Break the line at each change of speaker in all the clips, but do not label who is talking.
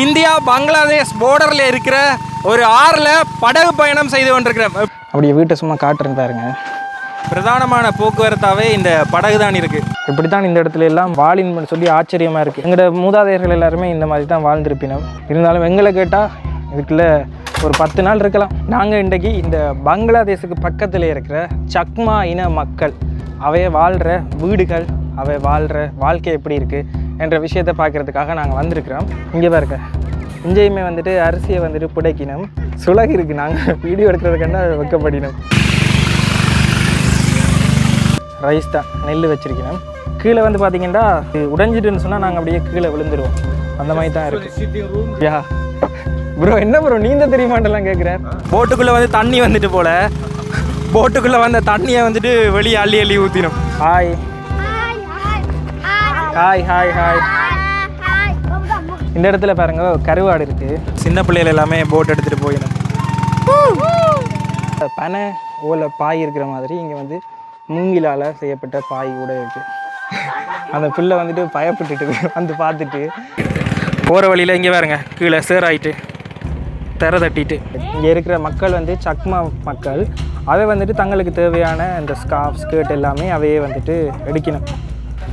India Bangladesh பார்டரில் இருக்கிற ஒரு ஆறில் படகு பயணம் செய்து கொண்டிருக்கிறேன்.
அப்படியே வீட்டை சும்மா காட்டுறேன் பாருங்க.
பிரதானமான போக்குவரத்தாகவே இந்த படகு தான் இருக்குது.
இப்படி தான் இந்த இடத்துல எல்லாம் வாழின்னு சொல்லி ஆச்சரியமாக இருக்குது. எங்களோட மூதாதையர்கள் எல்லாருமே இந்த மாதிரி தான் வாழ்ந்திருப்பினோம். இருந்தாலும் எங்களை கேட்டால் இதுக்குள்ள ஒரு 10 நாள் இருக்கலாம். நாங்கள் இன்றைக்கி இந்த பங்களாதேஷுக்கு பக்கத்தில் இருக்கிற சக்மா இன மக்கள் அவைய வாழ்கிற வீடுகள், அவை வாழ்கிற வாழ்க்கை எப்படி இருக்குது என்ற விஷயத்தை பார்க்குறதுக்காக நாங்கள் வந்திருக்கிறோம். இங்கே பாருங்க, இங்கேயுமே வந்துட்டு அரிசியை வந்துட்டு புடைக்கணும், சுலகு இருக்குது. நாங்கள் வீடியோ எடுக்கிறதுக்கான வைக்கப்படினோம். ரைஸ் தான், நெல் வச்சிருக்கணும். கீழே வந்து பார்த்தீங்கன்னா உடைஞ்சிட்டுன்னு சொன்னால் நாங்கள் அப்படியே கீழே விழுந்துருவோம். அந்த மாதிரி தான் இருக்குது. யா ப்ரோ, என்ன ப்ரோ நீந்த தெரியுமாட்டெல்லாம் கேட்குறேன்.
போட்டுக்குள்ளே வந்து தண்ணி வந்துட்டு போல, போட்டுக்குள்ளே வந்த தண்ணியை வந்துட்டு வெளியே அள்ளி அள்ளி ஊற்றினோம்.
Hi hi hi hi. இந்த இடத்துல பாருங்க கருவாடு இருக்குது.
சின்ன பிள்ளைகள் எல்லாமே போட் எடுத்துகிட்டு போயிடும்.
பனை ஓலை பாய் இருக்கிற மாதிரி இங்கே வந்து மூங்கிலால் செய்யப்பட்ட பாய் கூட இருக்குது. அந்த பிள்ளை வந்துட்டு பயப்பட்டுட்டு வந்து பார்த்துட்டு
போகிற வழியில் இங்கே பாருங்க கீழே சேராயிட்டு திற தட்டிட்டு.
இங்கே இருக்கிற மக்கள் வந்து சக்மா மக்கள். அவை வந்துட்டு தங்களுக்கு தேவையான இந்த ஸ்கார்ஃப் ஸ்கர்ட் எல்லாமே அவையே வந்துட்டு எடுக்கணும்.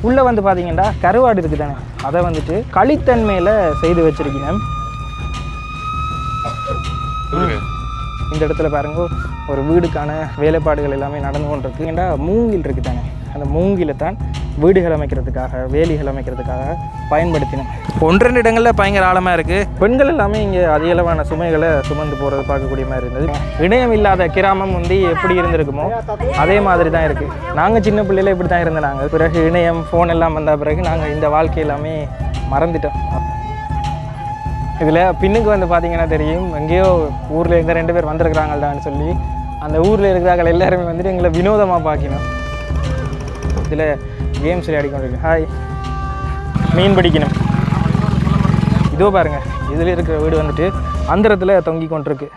உள்ளே வந்து பார்த்தீங்கன்னா கருவாடு இருக்குது தானே, அதை வந்துட்டு களித்தன்மையில் செய்து வச்சிருக்கணும். இந்த இடத்துல பாருங்க ஒரு வீடுக்கான வேலைப்பாடுகள் எல்லாமே நடந்து கொண்டிருக்கு. ஏன்னா மூங்கில் இருக்குது தானே, அந்த மூங்கிலை தான் வீடுகள் அமைக்கிறதுக்காக, வேலிகள் அமைக்கிறதுக்காக பயன்படுத்தினோம்.
1-2 இடங்களில் பயங்கர ஆழமாக இருக்குது.
பெண்கள் எல்லாமே இங்கே அதிகளவான சுமைகளை சுமந்து போகிறது பார்க்கக்கூடிய மாதிரி இருந்தது. இணையம் இல்லாத கிராமம் வந்து எப்படி இருந்திருக்குமோ அதே மாதிரி தான் இருக்குது. நாங்கள் சின்ன பிள்ளையில இப்படி தான் இருந்தோம். நாங்கள் பிறகு இணையம் ஃபோன் எல்லாம் வந்த பிறகு நாங்கள் இந்த வாழ்க்கை எல்லாமே மறந்துட்டோம். இதில் பின்னுக்கு வந்து பார்த்தீங்கன்னா தெரியும், எங்கேயோ ஊரில் எங்கே 2 பேர் வந்திருக்கிறாங்கள்டான்னு சொல்லி அந்த ஊரில் இருக்கிறார்கள் எல்லாருமே வந்துட்டு எங்களை வினோதமாக பார்க்கணும். இதில் கேம்ஸ் விளையாடிக்கொண்டிருக்கு. ஹாய், மீன் பிடிக்கணும். இதோ பாருங்கள், இதில் இருக்கிற வீடு வந்துட்டு அந்தரத்தில் தொங்கி கொண்டிருக்கு.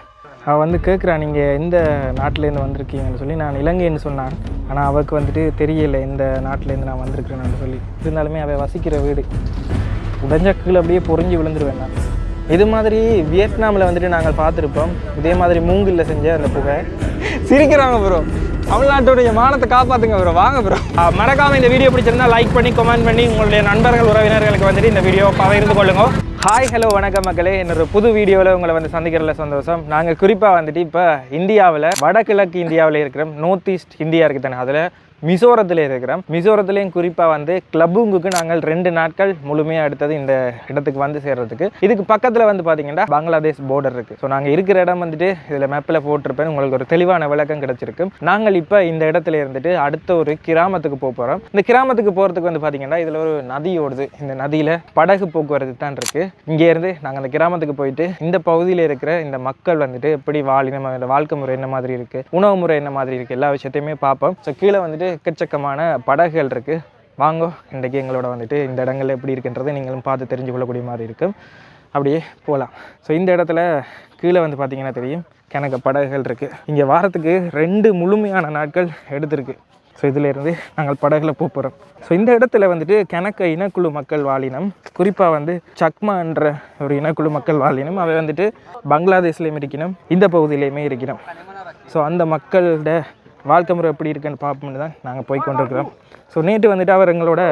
அவள் வந்து கேட்குறான், நீங்கள் எந்த நாட்டிலேருந்து வந்திருக்கீங்கன்னு சொல்லி. நான் இலங்கைன்னு சொன்னான். ஆனால் அவளுக்கு வந்துட்டு தெரியலை எந்த நாட்டிலேருந்து நான் வந்திருக்கிறேன்னு சொல்லி. இருந்தாலுமே அவள் வசிக்கிற வீடு உடஞ்ச கீழே அப்படியே பொறிஞ்சு விழுந்துருவேன் நான். இது மாதிரி வியட்நாமில் வந்துட்டு நாங்கள் பார்த்துருப்போம். இதே மாதிரி மூங்கில் செஞ்ச அந்த புகை. சிரிக்கிறாங்க ப்ரோ, தமிழ்நாட்டுடைய மானத்தை காப்பாற்றுங்க ப்ரோ, வாங்க ப்ரோ. மறக்காமல் இந்த வீடியோ பிடிச்சிருந்தா லைக் பண்ணி கமெண்ட் பண்ணி உங்களுடைய நண்பர்கள் உறவினர்களுக்கு வந்துட்டு இந்த வீடியோ பகிர்ந்து கொள்ளுங்க. ஹாய் ஹலோ வணக்கம் மக்களே, என்னோட புது வீடியோவில் உங்களை வந்து சந்திக்கிறதுல சந்தோஷம். நாங்கள் குறிப்பாக வந்துட்டு இப்போ இந்தியாவில் வடகிழக்கு இந்தியாவில் இருக்கிறோம். நார்த் ஈஸ்ட் இந்தியா இருக்குது தானே, அதில் மிசோரத்தில் இருக்கிறோம். மிசோரத்துலேயும் குறிப்பாக வந்து கிளப்புங்குக்கு நாங்கள் 2 நாட்கள் முழுமையாக எடுத்தது இந்த இடத்துக்கு வந்து சேர்றதுக்கு. இதுக்கு பக்கத்தில் வந்து பார்த்தீங்கன்னா பங்களாதேஷ் பார்டர் இருக்குது. ஸோ நாங்கள் இருக்கிற இடம் வந்துட்டு இதில் மேப்பில் போட்டிருப்பேன், உங்களுக்கு ஒரு தெளிவான விளக்கம் கிடச்சிருக்கு. நாங்கள் இப்போ இந்த இடத்துல இருந்துட்டு அடுத்த ஒரு கிராமத்துக்கு போகிறோம். இந்த கிராமத்துக்கு போகிறதுக்கு வந்து பார்த்தீங்கன்னா இதில் ஒரு நதி ஓடுது. இந்த நதியில் படகு போக்குவரத்து தான் இருக்குது. இங்கேருந்து நாங்கள் அந்த கிராமத்துக்கு போயிட்டு இந்த பகுதியில் இருக்கிற இந்த மக்கள் வந்துட்டு எப்படி வாழினம், வாழ்க்கை முறை என்ன மாதிரி இருக்குது, உணவு முறை என்ன மாதிரி இருக்குது, எல்லா விஷயத்தையுமே பார்ப்போம். ஸோ கீழே வந்துட்டு எக்கச்சக்கமான படகுகள் இருக்குது. வாங்கோ, இன்றைக்கி எங்களோட வந்துட்டு இந்த இடங்கள் எப்படி இருக்குன்றதை நீங்களும் பார்த்து தெரிஞ்சு கொள்ளக்கூடிய மாதிரி இருக்கும். அப்படியே போகலாம். ஸோ இந்த இடத்துல கீழே வந்து பார்த்திங்கன்னா தெரியும் கணக்கு படகுகள் இருக்குது. இங்கே வாரத்துக்கு 2 முழுமையான நாட்கள் எடுத்திருக்கு. ஸோ இதிலேருந்து நாங்கள் படகுல போகிறோம். ஸோ இந்த இடத்துல வந்துட்டு கணக்க இனக்குழு மக்கள் வாழினம், குறிப்பாக வந்து சக்மா என்ற ஒரு இனக்குழு மக்கள் வாழினம். அவை வந்துட்டு பங்களாதேஷ்லேயும் இருக்கணும், இந்த பகுதியிலையுமே இருக்கணும். ஸோ அந்த மக்களோட வாழ்க்கை முறை எப்படி இருக்குன்னு பார்ப்போம்னு தான் நாங்கள் போய் கொண்டிருக்கிறோம். ஸோ நேற்று வந்துட்டு அவர் எங்களோட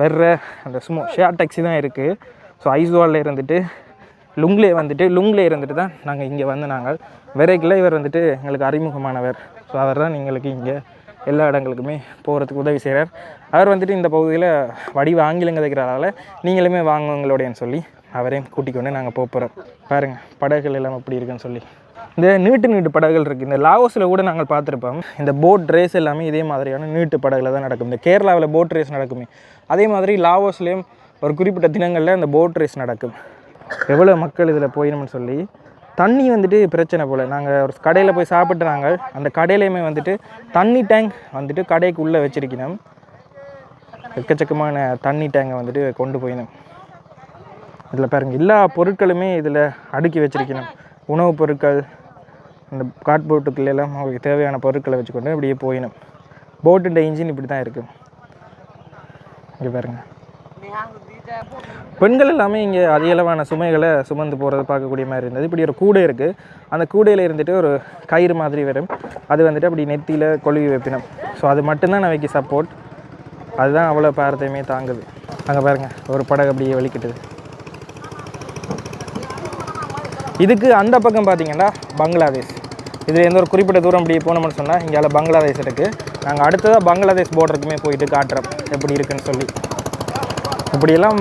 வெற அந்த சும்மா ஷேர் டாக்ஸி தான் இருக்குது. ஸோ ஐஸ்வாலில் இருந்துட்டு லுங்லே இருந்துட்டு தான் நாங்கள் இங்கே வந்து நாங்கள் விரைக்கில் இவர் வந்துட்டு எங்களுக்கு அறிமுகமானவர். ஸோ அவர் தான் எங்களுக்கு இங்கே எல்லா இடங்களுக்குமே போகிறதுக்கு உதவி செய்கிறார். அவர் வந்துட்டு இந்த பகுதியில் வடிவ ஆங்கிலம் கதைக்கிறதால நீங்களுமே வாங்குவங்களோடையன்னு சொல்லி அவரையும் கூட்டிக் கொண்டு நாங்கள் போகிறோம். பாருங்கள் படகுகள் எல்லாம் எப்படி இருக்குன்னு சொல்லி. இந்த நீட்டு படகுகள் இருக்குது. இந்த லாவோஸில் கூட நாங்கள் பார்த்துருப்போம். இந்த போட் ரேஸ் எல்லாமே இதே மாதிரியான நீட்டு படகுல தான் நடக்கும். இந்த கேரளாவில் போட் ரேஸ் நடக்குமே, அதே மாதிரி லாவோஸ்லேயும் ஒரு குறிப்பிட்ட தினங்களில் இந்த போட் ரேஸ் நடக்கும். எவ்வளோ மக்கள் இதில் போயிடணும்னு சொல்லி. தண்ணி வந்துட்டு பிரச்சனை போல். நாங்கள் ஒரு கடையில் போய் சாப்பிட்டு நாங்கள் அந்த கடையிலையுமே வந்துட்டு தண்ணி டேங்க் வந்துட்டு கடைக்கு உள்ளே வச்சுருக்கணும். எக்கச்சக்கமான தண்ணி டேங்கை வந்துட்டு கொண்டு போயிடணும். இதில் பாருங்கள் எல்லா பொருட்களுமே இதில் அடுக்கி வச்சுருக்கணும். உணவுப் பொருட்கள், இந்த கார்ட்போர்ட்டுக்குள்ள எல்லாம் அவங்களுக்கு தேவையான பொருட்களை வச்சுக்கொண்டு இப்படியே போயிடும். போட்டுன்ற இன்ஜின் இப்படி தான் இருக்குது. இங்கே பாருங்கள். பெண்கள் எல்லாமே இங்கே அதிக அளவான சுமைகளை சுமந்து போகிறது பார்க்கக்கூடிய மாதிரி இருந்தது. இப்படி ஒரு கூடை இருக்குது, அந்த கூடையில் இருந்துட்டு ஒரு கயிறு மாதிரி வரும், அது வந்துட்டு அப்படி நெத்தியில் கொழுவி வைப்பினோம். ஸோ அது மட்டும்தான் அவைக்கு சப்போர்ட், அதுதான் அவ்வளோ பாரத்தையுமே தாங்குது. அங்கே பாருங்கள் ஒரு படகு அப்படியே வலிக்கிட்டுது. இதுக்கு அந்த பக்கம் பார்த்திங்கன்னா பங்களாதேஷ். இதில் எந்த ஒரு குறிப்பிட்ட தூரம் அப்படி போனோம்னு சொன்னால் இங்கே பங்களாதேஷ் இருக்குது. நாங்கள் அடுத்ததாக பங்களாதேஷ் பார்டருக்குமே போயிட்டு காட்டுறோம் எப்படி இருக்குன்னு சொல்லி. இப்படியெல்லாம்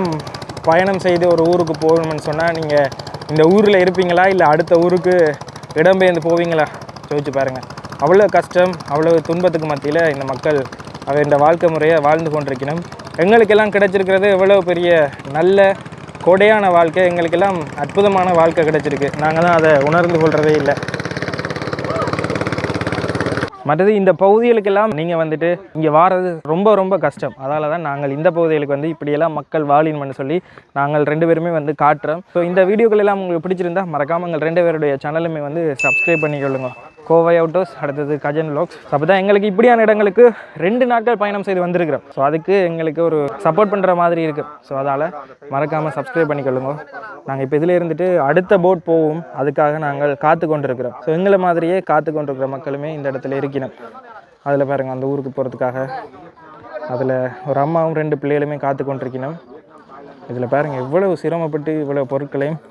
பயணம் செய்து ஒரு ஊருக்கு போகணும்னு சொன்னால் நீங்கள் இந்த ஊரில் இருப்பீங்களா இல்லை அடுத்த ஊருக்கு இடம்பெயர்ந்து போவீங்களா யோசிச்சு பாருங்கள். அவ்வளோ கஷ்டம், அவ்வளோ துன்பத்துக்கு மத்தியில் இந்த மக்கள் இந்த வாழ்க்கை முறையை வாழ்ந்து கொண்டிருக்கணும். எங்களுக்கெல்லாம் கிடைச்சிருக்கிறது எவ்வளோ பெரிய நல்ல கொடையான வாழ்க்கை, எங்களுக்கெல்லாம் அற்புதமான வாழ்க்கை கிடைச்சிருக்கு. நாங்கள் தான் அதை உணர்ந்து கொள்கிறதே இல்லை. மற்றது இந்த பகுதிகளுக்கெல்லாம் நீங்கள் வந்துட்டு இங்கே வாரது ரொம்ப ரொம்ப கஷ்டம். அதால் தான் நாங்கள் இந்த பகுதிகளுக்கு வந்து இப்படியெல்லாம் மக்கள் வாழினும்னு சொல்லி நாங்கள் 2 பேருமே வந்து காட்டுறோம். ஸோ இந்த வீடியோக்கள் எல்லாம் உங்களுக்கு பிடிச்சிருந்தா மறக்காமல் எங்கள் 2 பேருடைய சேனலுமே வந்து சப்ஸ்கிரைப் பண்ணிக்கொள்ளுங்க. கோவை அவுட்டோஸ், அடுத்தது கஜன் வ்ளாக்ஸ். அப்போ தான் எங்களுக்கு இப்படியான இடங்களுக்கு 2 நாட்கள் பயணம் செய்து வந்திருக்கிறோம். ஸோ அதுக்கு எங்களுக்கு ஒரு சப்போர்ட் பண்ணுற மாதிரி இருக்குது. ஸோ அதால் மறக்காமல் சப்ஸ்கிரைப் பண்ணிக்கொள்ளுங்க. நாங்கள் இப்போ இதில் இருந்துட்டு அடுத்த போட் போவோம், அதுக்காக நாங்கள் காத்து கொண்டிருக்கிறோம். ஸோ எங்களை மாதிரியே காத்து கொண்டிருக்கிற மக்களுமே இந்த இடத்துல இருக்கணும். அதில் பாருங்கள் அந்த ஊருக்கு போகிறதுக்காக அதில் ஒரு அம்மாவும் 2 பிள்ளைகளுமே காத்து கொண்டிருக்கணும். இதில் பாருங்கள் எவ்வளவு சிரமப்பட்டு இவ்வளோ பொருட்களையும்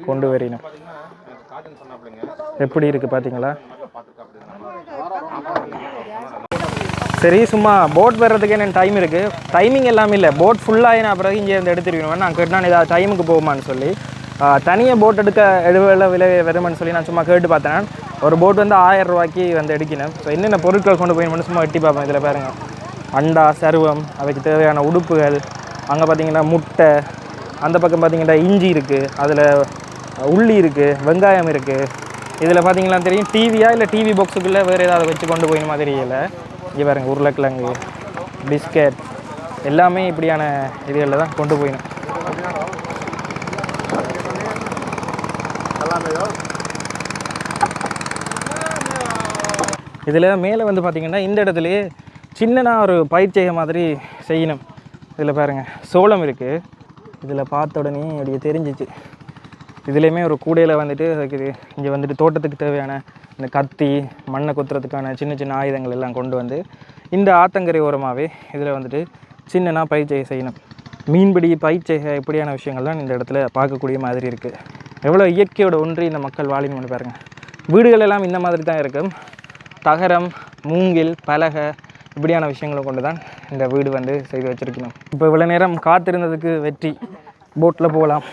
கொண்டு வரணும். எப்படி இருக்குது பார்த்தீங்களா? சரி, சும்மா போட் வர்றதுக்கு என்ன டைம் இருக்குது, டைமிங் எல்லாமே இல்லை. போட் ஃபுல்லாகினா பிறகு இங்கே இருந்து எடுத்துருக்கணும். நான் கேட்டான் ஏதாவது டைமுக்கு போகுமான்னு சொல்லி. தனியாக போட் எடுக்க விலை வருமானு சொல்லி நான் சும்மா கேட்டு பார்த்தேன். ஒரு போட் வந்து 1000 ரூபாய்க்கு வந்து எடுக்கணும். ஸோ என்னென்ன பொருட்கள் கொண்டு போய் சும்மா எட்டி பார்ப்பேன். இதில் பாருங்கள் அண்டா, சருவம், அதுக்கு தேவையான உடுப்புகள். அங்கே பார்த்தீங்கன்னா முட்டை, அந்த பக்கம் பார்த்தீங்கன்னா இஞ்சி இருக்குது, அதில் உள்ளி இருக்குது, வெங்காயம் இருக்குது. இதில் பார்த்தீங்கன்னா தெரியும் டிவியா இல்லை டிவி பாக்ஸுக்குள்ளே வேறு ஏதாவது வச்சு கொண்டு போயின மாதிரி இல்லை. இங்கே பாருங்கள் உருளைக்கிழங்கு, பிஸ்கட் எல்லாமே இப்படியான இதுகளில் தான் கொண்டு போயிடும். இதில் மேலே வந்து பார்த்திங்கன்னா இந்த இடத்துலையே சின்னனா ஒரு பயிற்சியை மாதிரி செய்யணும். இதில் பாருங்கள் சோளம் இருக்குது. இதில் பார்த்த உடனே அப்படியே தெரிஞ்சிச்சு. இதுலேயுமே ஒரு கூடையில் வந்துட்டு அதுக்கு இங்கே வந்துட்டு தோட்டத்துக்கு தேவையான இந்த கத்தி, மண்ணை கொத்துறதுக்கான சின்ன சின்ன ஆயுதங்கள் எல்லாம் கொண்டு வந்து இந்த ஆத்தங்கரை ஓரமாகவே இதில் வந்துட்டு சின்னனா பயிற்சியை செய்யணும். மீன்பிடி பயிற்சியை இப்படியான விஷயங்கள் தான் இந்த இடத்துல பார்க்கக்கூடிய மாதிரி இருக்குது. எவ்வளோ இயற்கையோட ஒன்றி இந்த மக்கள் வாழின்னு பாருங்கள். வீடுகள் எல்லாம் இந்த மாதிரி தான் இருக்கும். தகரம், மூங்கில், பலகை இப்படியான விஷயங்களை கொண்டு தான் இந்த வீடு வந்து செய்து வச்சுருக்கணும். இப்போ இவ்வளோ நேரம் காத்திருந்ததுக்கு வெற்றி. போட்டில் போகலாம்.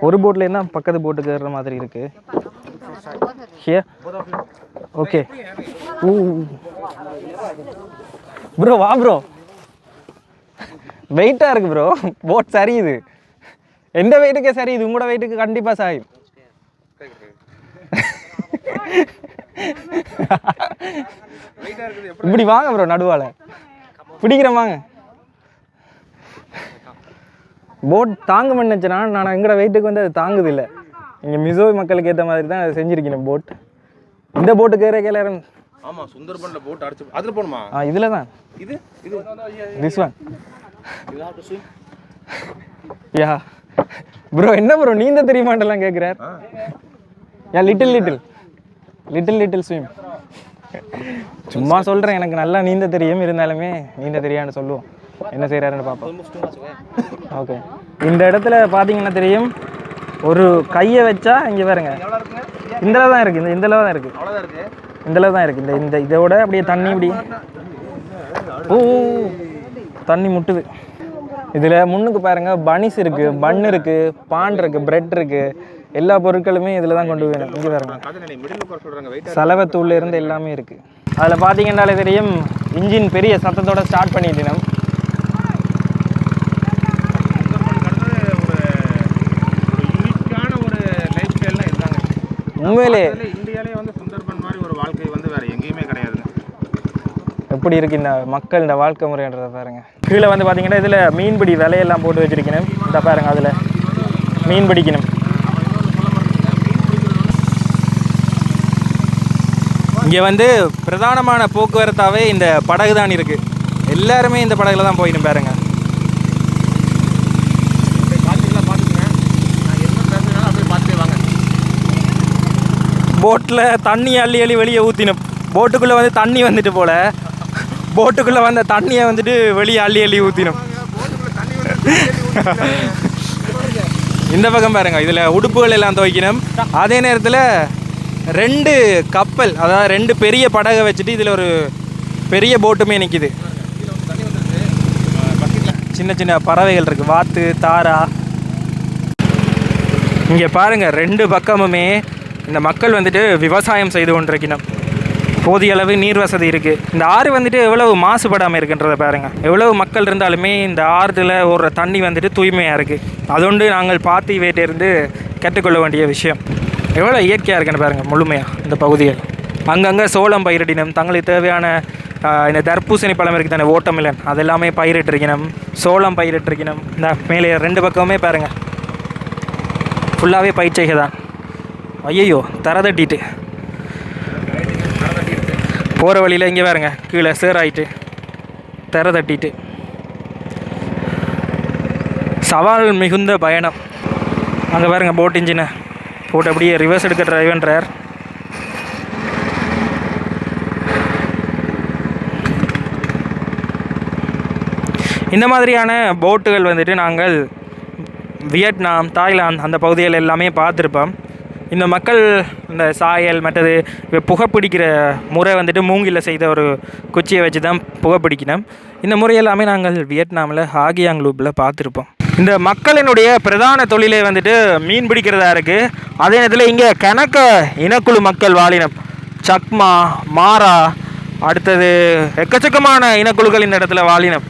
ஒரு போட்டில் இருந்தால் பக்கத்து போட்டுக்கு ஏறுற மாதிரி இருக்குது. Here okay. ப்ரோ வா ப்ரோ, வெயிட்டாக இருக்குது ப்ரோ. போட் சரியுது, எந்த வெயிட்டுக்கே சரியுது, உங்களோட வெயிட்டுக்கு கண்டிப்பாக சாயும். இப்படி வாங்க ப்ரோ, நடுவால பிடிக்கிறேன் வாங்க. போட் தாங்க நினச்சேன்னா நான் எங்களோட வெயிட்டுக்கு வந்து அது தாங்குது இல்லை. இங்கே மிசோ மக்களுக்கு ஏற்ற மாதிரி தான் அதை செஞ்சுருக்கேன் போட். இந்த போட்டுக்கு ஏற கேள.
ஆமா, சுந்தர்பன்ல போட் அடிச்சு அதுல போணுமா?
இதில் தான்.
இது
திஸ் ஒன். யா ப்ரோ, என்ன ப்ரோ நீந்த தெரியுமாண்டெல்லாம் கேட்குறார். யா லிட்டில் ஸ்விம். சும்மா சொல்கிறேன், எனக்கு நல்லா நீந்த தெரியும், இருந்தாலுமே நீந்த தெரியான்னு சொல்லுவோம். என்ன செய்கிறாருன்னு பார்ப்போம். ஓகே, இந்த இடத்துல பார்த்தீங்கன்னா தெரியும், ஒரு கையை வச்சா இங்கே பாருங்க இந்தளவு தான் இருக்குது. இந்தளவு தான் இருக்குது. இந்தளவு தான் இருக்குது. இந்த இதோட அப்படியே தண்ணி இப்படி தண்ணி முட்டுது. இதில் முன்னுக்கு பாருங்கள் பனிஸ் இருக்குது, பன் இருக்குது, பான் இருக்குது, பிரெட் இருக்குது. எல்லா பொருட்களுமே இதில் தான் கொண்டு போகணும். இங்கே பாருங்க சலவத்தூள்ல இருந்து எல்லாமே இருக்குது. அதில் பார்த்தீங்கன்னாலே தெரியும் இன்ஜின் பெரிய சத்தத்தோட ஸ்டார்ட் பண்ணிட்டோம். உண்மையிலே
இந்தியாவிலே வந்து சுந்தர்பன் மாதிரி ஒரு வாழ்க்கை வந்து வேற எங்கேயுமே கிடையாது.
எப்படி இருக்கு இந்த மக்கள் இந்த வாழ்க்கை முறைன்றதை பாருங்க. கீழே வந்து பார்த்தீங்கன்னா இதில் மீன்பிடி விலையெல்லாம் போட்டு வச்சிருக்கணும். இந்த பாருங்க, அதில் மீன் பிடிக்கணும். இங்கே வந்து பிரதானமான போக்குவரத்தாகவே இந்த படகு தான் இருக்குது.
எல்லாருமே இந்த படகுல தான் போயின்னு பாருங்க. போட்டில் தண்ணி அள்ளி அள்ளி வெளியே ஊற்றினோம். போட்டுக்குள்ளே வந்து தண்ணி வந்துட்டு போல, போட்டுக்குள்ளே வந்த தண்ணியை வந்துட்டு வெளியே அள்ளி அள்ளி ஊற்றினோம். இந்த பக்கம் பாருங்க, இதில் உடுப்புகள் எல்லாம் துவைக்கணும். அதே நேரத்தில் 2 கப்பல், அதாவது 2 பெரிய படகை வச்சுட்டு இதில் ஒரு பெரிய போட்டுமே நிற்கிது. சின்ன சின்ன பறவைகள் இருக்குது, வாத்து, தாரா. இங்கே பாருங்கள், 2 பக்கமுமே இந்த மக்கள் வந்துட்டு விவசாயம் செய்து கொண்டிருக்கணும். போதிய அளவு நீர் வசதி இருக்குது. இந்த ஆறு வந்துட்டு எவ்வளவு மாசுபடாமல் இருக்குன்றதை பாருங்கள். எவ்வளவு மக்கள் இருந்தாலுமே இந்த ஆறுல ஓடுற தண்ணி வந்துட்டு தூய்மையாக இருக்குது. அதொண்டு நாங்கள் பார்த்து இவையிட்டிருந்து கற்றுக்கொள்ள வேண்டிய விஷயம். எவ்வளோ இயற்கையாக இருக்குன்னு பாருங்கள். முழுமையாக இந்த பகுதிகள் அங்கங்கே சோளம் பயிரிடினம், தங்களுக்கு தேவையான இந்த தர்பூசணி பழம் இருக்குது தானே, ஓட்டமில்லன், அதெல்லாமே பயிரிட்டிருக்கணும். சோளம் பயிரிட்டிருக்கணும். இந்த மேலே 2 பக்கமுமே பாருங்கள், ஃபுல்லாகவே பயிற்சிகை தான். ஐயோ, தர தட்டிட்டு போகிற வழியில் இங்கே பாருங்க, கீழே சேராயிட்டு தர தட்டிட்டு. சவால் மிகுந்த பயணம். அங்கே பாருங்க, போட் இன்ஜினை போட்டு அப்படியே ரிவர்ஸ் எடுக்க டிரைவன்றார். இந்த மாதிரியான போட்டுகள் வந்துட்டு நாங்கள் வியட்நாம், தாய்லாந்து அந்த பகுதிகள் எல்லாமே பார்த்துருப்போம். இந்த மக்கள் இந்த சாயல் மற்றது புகைப்பிடிக்கிற முறை வந்துட்டு மூங்கில் செய்த ஒரு குச்சியை வச்சு தான் புகைப்பிடிக்கணும். இந்த முறையெல்லாமே நாங்கள் வியட்நாமில் ஹாகியாங் லூப்பில் பார்த்துருப்போம். இந்த மக்களினுடைய பிரதான தொழிலே வந்துட்டு மீன் பிடிக்கிறதா இருக்குது. அதே நேரத்தில் இங்கே கணக்க இனக்குழு மக்கள் வாழினம், சக்மா, மாரா, அடுத்தது எக்கச்சக்கமான இனக்குழுக்கள் இந்த இடத்துல வாழினம்.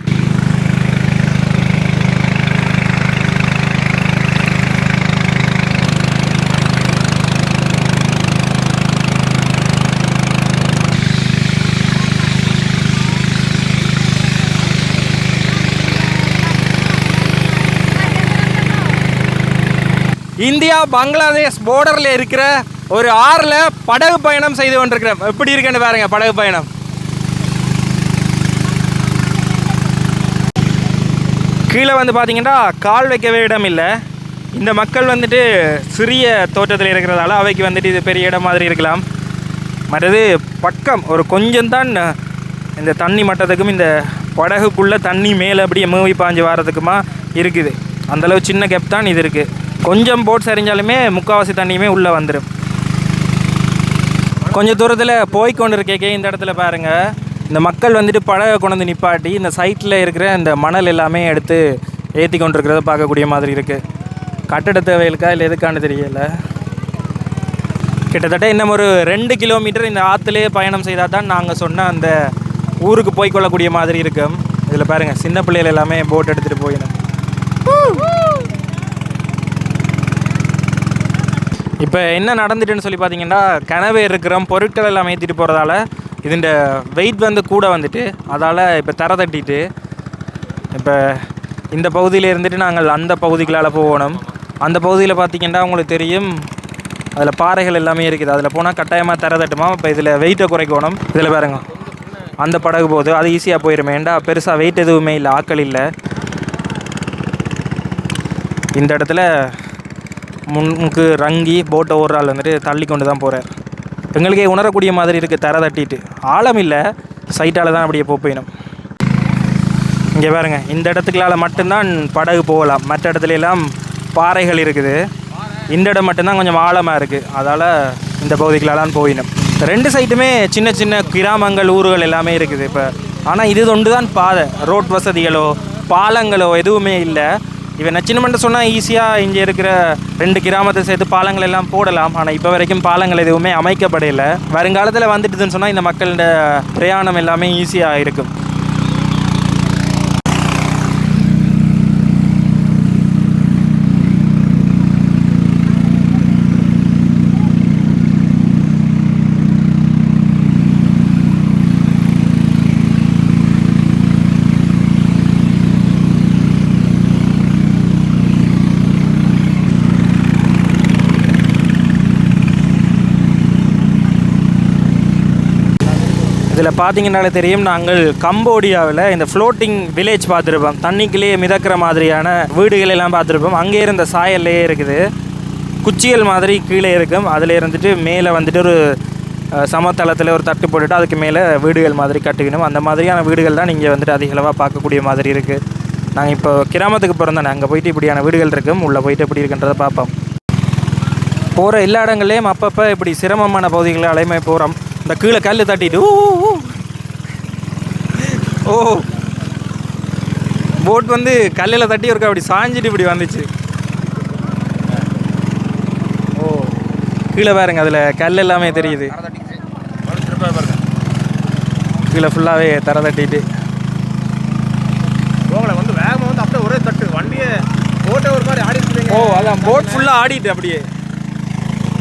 இந்தியா பங்களாதேஷ் பார்டரில் இருக்கிற ஒரு ஆறில் படகு பயணம் செய்து கொண்டிருக்கிறோம். எப்படி இருக்குன்னு பாருங்க படகு பயணம். கீழே வந்து பார்த்தீங்கன்னா கால் வைக்கவே இடம் இல்லை. இந்த மக்கள் வந்துட்டு சிறிய தோட்டத்தில் இருக்கிறதால அவைக்கு வந்துட்டு இது பெரிய இடம் மாதிரி இருக்கலாம். மற்றது பக்கம் ஒரு கொஞ்சம் தான் இந்த தண்ணி மட்டத்துக்கும் இந்த படகுக்குள்ளே தண்ணி மேலே அப்படியே மூவி பாஞ்சு வாரத்துக்குமா இருக்குது. அந்தளவு சின்ன கேப் தான் இது இருக்குது. கொஞ்சம் போட் சரிஞ்சாலுமே முக்கால்வாசி தண்ணியுமே உள்ளே வந்துடும். கொஞ்சம் தூரத்தில் போய்கொண்டு இருக்கே இந்த இடத்துல பாருங்கள், இந்த மக்கள் வந்துட்டு படகை கொண்டு வந்து நிப்பாட்டி இந்த சைட்டில் இருக்கிற இந்த மணல் எல்லாமே எடுத்து ஏற்றி கொண்டிருக்கிறத பார்க்கக்கூடிய மாதிரி இருக்குது. கட்டட தேவைகளுக்கா இல்லை எதுக்கானு தெரியல. கிட்டத்தட்ட இன்னும் ஒரு 2 கிலோமீட்டர் இந்த ஆற்றுலேயே பயணம் செய்தால் தான் நாங்கள் சொன்ன அந்த ஊருக்கு போய்கொள்ளக்கூடிய மாதிரி இருக்கும். இதில் பாருங்கள், சின்ன பிள்ளைகள் எல்லாமே போட் எடுத்துகிட்டு போயிடும். இப்போ என்ன நடந்துட்டுன்னு சொல்லி பார்த்தீங்கன்னா, கனவே இருக்கிறோம் பொருட்கள் எல்லாம் ஏற்றிட்டு போகிறதால இதுண்ட வெயிட் வந்து கூட வந்துட்டு அதால் இப்போ தர தட்டிட்டு இப்போ இந்த பகுதியில் இருந்துட்டு நாங்கள் அந்த பகுதிகளால் போகணும். அந்த பகுதியில் பார்த்திங்கன்னா உங்களுக்கு தெரியும், அதில் பாறைகள் எல்லாமே இருக்குது. அதில் போனால் கட்டாயமாக தர தட்டுமா. இப்போ இதில் வெயிட்டை குறைக்கணும். இதில் பாருங்க, அந்த படகு போகுது, அது ஈஸியாக போயிடும். ஏண்டா பெருசாக வெயிட் எதுவுமே இல்லை, ஆக்கள் இல்லை. இந்த இடத்துல முன்னுக்கு ரங்கி போட்டை ஓடுறாள் வந்துட்டு தள்ளி கொண்டு தான் போகிறார். எங்களுக்கே உணரக்கூடிய மாதிரி இருக்குது, தர தட்டிட்டு. ஆழம் இல்லை, சைட்டால் தான் அப்படியே போயிடும். இங்கே பாருங்கள், இந்த இடத்துக்களால் மட்டும்தான் படகு போகலாம். மற்ற இடத்துல எல்லாம் பாறைகள் இருக்குது. இந்த இடம் மட்டும்தான் கொஞ்சம் ஆழமாக இருக்குது. அதால் இந்த பகுதிகளால் போயிடும். 2 சைட்டுமே சின்ன சின்ன கிராமங்கள், ஊர்கள் எல்லாமே இருக்குது இப்போ. ஆனால் இது ஒன்று தான் பாதை. ரோட் வசதிகளோ பாலங்களோ எதுவுமே இல்லை. இவன் நச்சினமென்று சொன்னால் ஈஸியாக இங்கே இருக்கிற 2 கிராமத்தை சேர்த்து பாலங்கள் எல்லாம் போடலாம். ஆனால் இப்போ வரைக்கும் பாலங்கள் எதுவுமே அமைக்கப்படலை. வருங்காலத்தில் வந்துட்டுதுன்னு சொன்னால் இந்த மக்களோட பிரயாணம் எல்லாமே ஈஸியாக இருக்கும். இதில் பார்த்தீங்கன்னாலே தெரியும், நாங்கள் கம்போடியாவில் இந்த ஃப்ளோட்டிங் வில்லேஜ் பார்த்துருப்போம். தண்ணிக்குள்ளேயே மிதக்கிற மாதிரியான வீடுகள் எல்லாம் பார்த்துருப்போம். அங்கே இருந்த சாயல்லையே இருக்குது, குச்சிகள் மாதிரி கீழே இருக்கும். அதில் இருந்துட்டு மேலே வந்துட்டு ஒரு சமதளத்தில் ஒரு தட்டு போட்டுட்டு அதுக்கு மேலே வீடுகள் மாதிரி கட்டுக்கணும். அந்த மாதிரியான வீடுகள் தான் நீங்கள் வந்துட்டு அதிக அளவாக பார்க்கக்கூடிய மாதிரி இருக்குது. நாங்கள் இப்போ கிராமத்துக்கு பிறந்தோம், அங்கே போயிட்டு இப்படியான வீடுகள் இருக்கும். உள்ளே போயிட்டு எப்படி இருக்குன்றதை பார்ப்போம். போகிற எல்லா இடங்கள்லேயும் அப்பப்போ இப்படி சிரமமான பகுதிகளை அலைமை போகிறோம். இந்த கீழே கல் தட்டிட்டு ஓ போட் வந்து கல்லில் தட்டி இருக்க அப்படி சாஞ்சிட்டு இப்படி வந்துச்சு. ஓ கீழே பாருங்க, அதில் கல் எல்லாமே தெரியுது. கீழே ஃபுல்லாகவே தர தட்டிட்டு
உங்களை வந்து வேகமாக வந்து அப்படியே ஒரே தட்டு வண்டியை போட்டை ஒரு மாதிரி ஆடிட்டு.
ஓ அதான் போட் ஃபுல்லாக ஆடிட்டு அப்படியே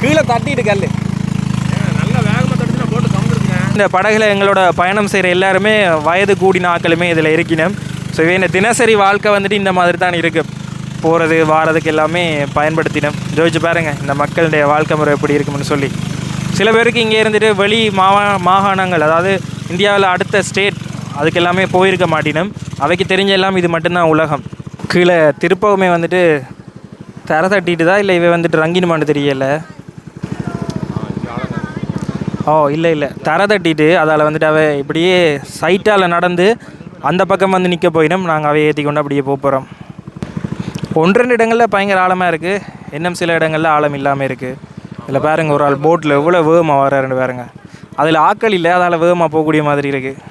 கீழே தட்டிட்டு கல்.
நல்ல வேகமாக தட்டுச்சுன்னா போட்டு கம்மிருக்குங்க.
இந்த படகுல எங்களோட பயணம் செய்கிற எல்லாருமே வயது கூடின ஆட்களுமே இதில் இருக்கணும். ஸோ இந்த தினசரி வாழ்க்கை வந்துட்டு இந்த மாதிரி தான் இருக்குது. போகிறது வாரதுக்கு எல்லாமே பயன்படுத்தினோம். ஜோதிச்சு பாருங்கள் இந்த மக்களுடைய வாழ்க்கை முறை எப்படி இருக்கும்னு சொல்லி. சில பேருக்கு இங்கே இருந்துட்டு வெளி மாகாணங்கள், அதாவது இந்தியாவில் அடுத்த ஸ்டேட், அதுக்கு எல்லாமே போயிருக்க மாட்டினோம். அவைக்கு தெரிஞ்ச எல்லாம் இது மட்டும்தான் உலகம். கீழே திருப்பவுமே வந்துட்டு தர தட்டிட்டு தான், இல்லை இவை வந்துட்டு ரங்கினுமான்னு தெரியல. ஓ இல்லை தர தட்டிட்டு அதால் வந்துட்டு அவை இப்படியே சைட்டால் நடந்து அந்த பக்கம் வந்து நிற்க போயிடும். நாங்கள் அவையை ஏற்றி கொண்டு அப்படியே போகிறோம். 1-2 இடங்களில் பயங்கர ஆழமாக இருக்குது, இன்னும் சில இடங்களில் ஆழம் இல்லாமல் இருக்குது. இதில் பாருங்கள், ஒரு ஆள் போட்டில் எவ்வளோ வேகமாக வர்றாருன்னு பாருங்க. அதில் ஆக்கள் இல்லை, அதால் வேகமாக போகக்கூடிய மாதிரி இருக்குது.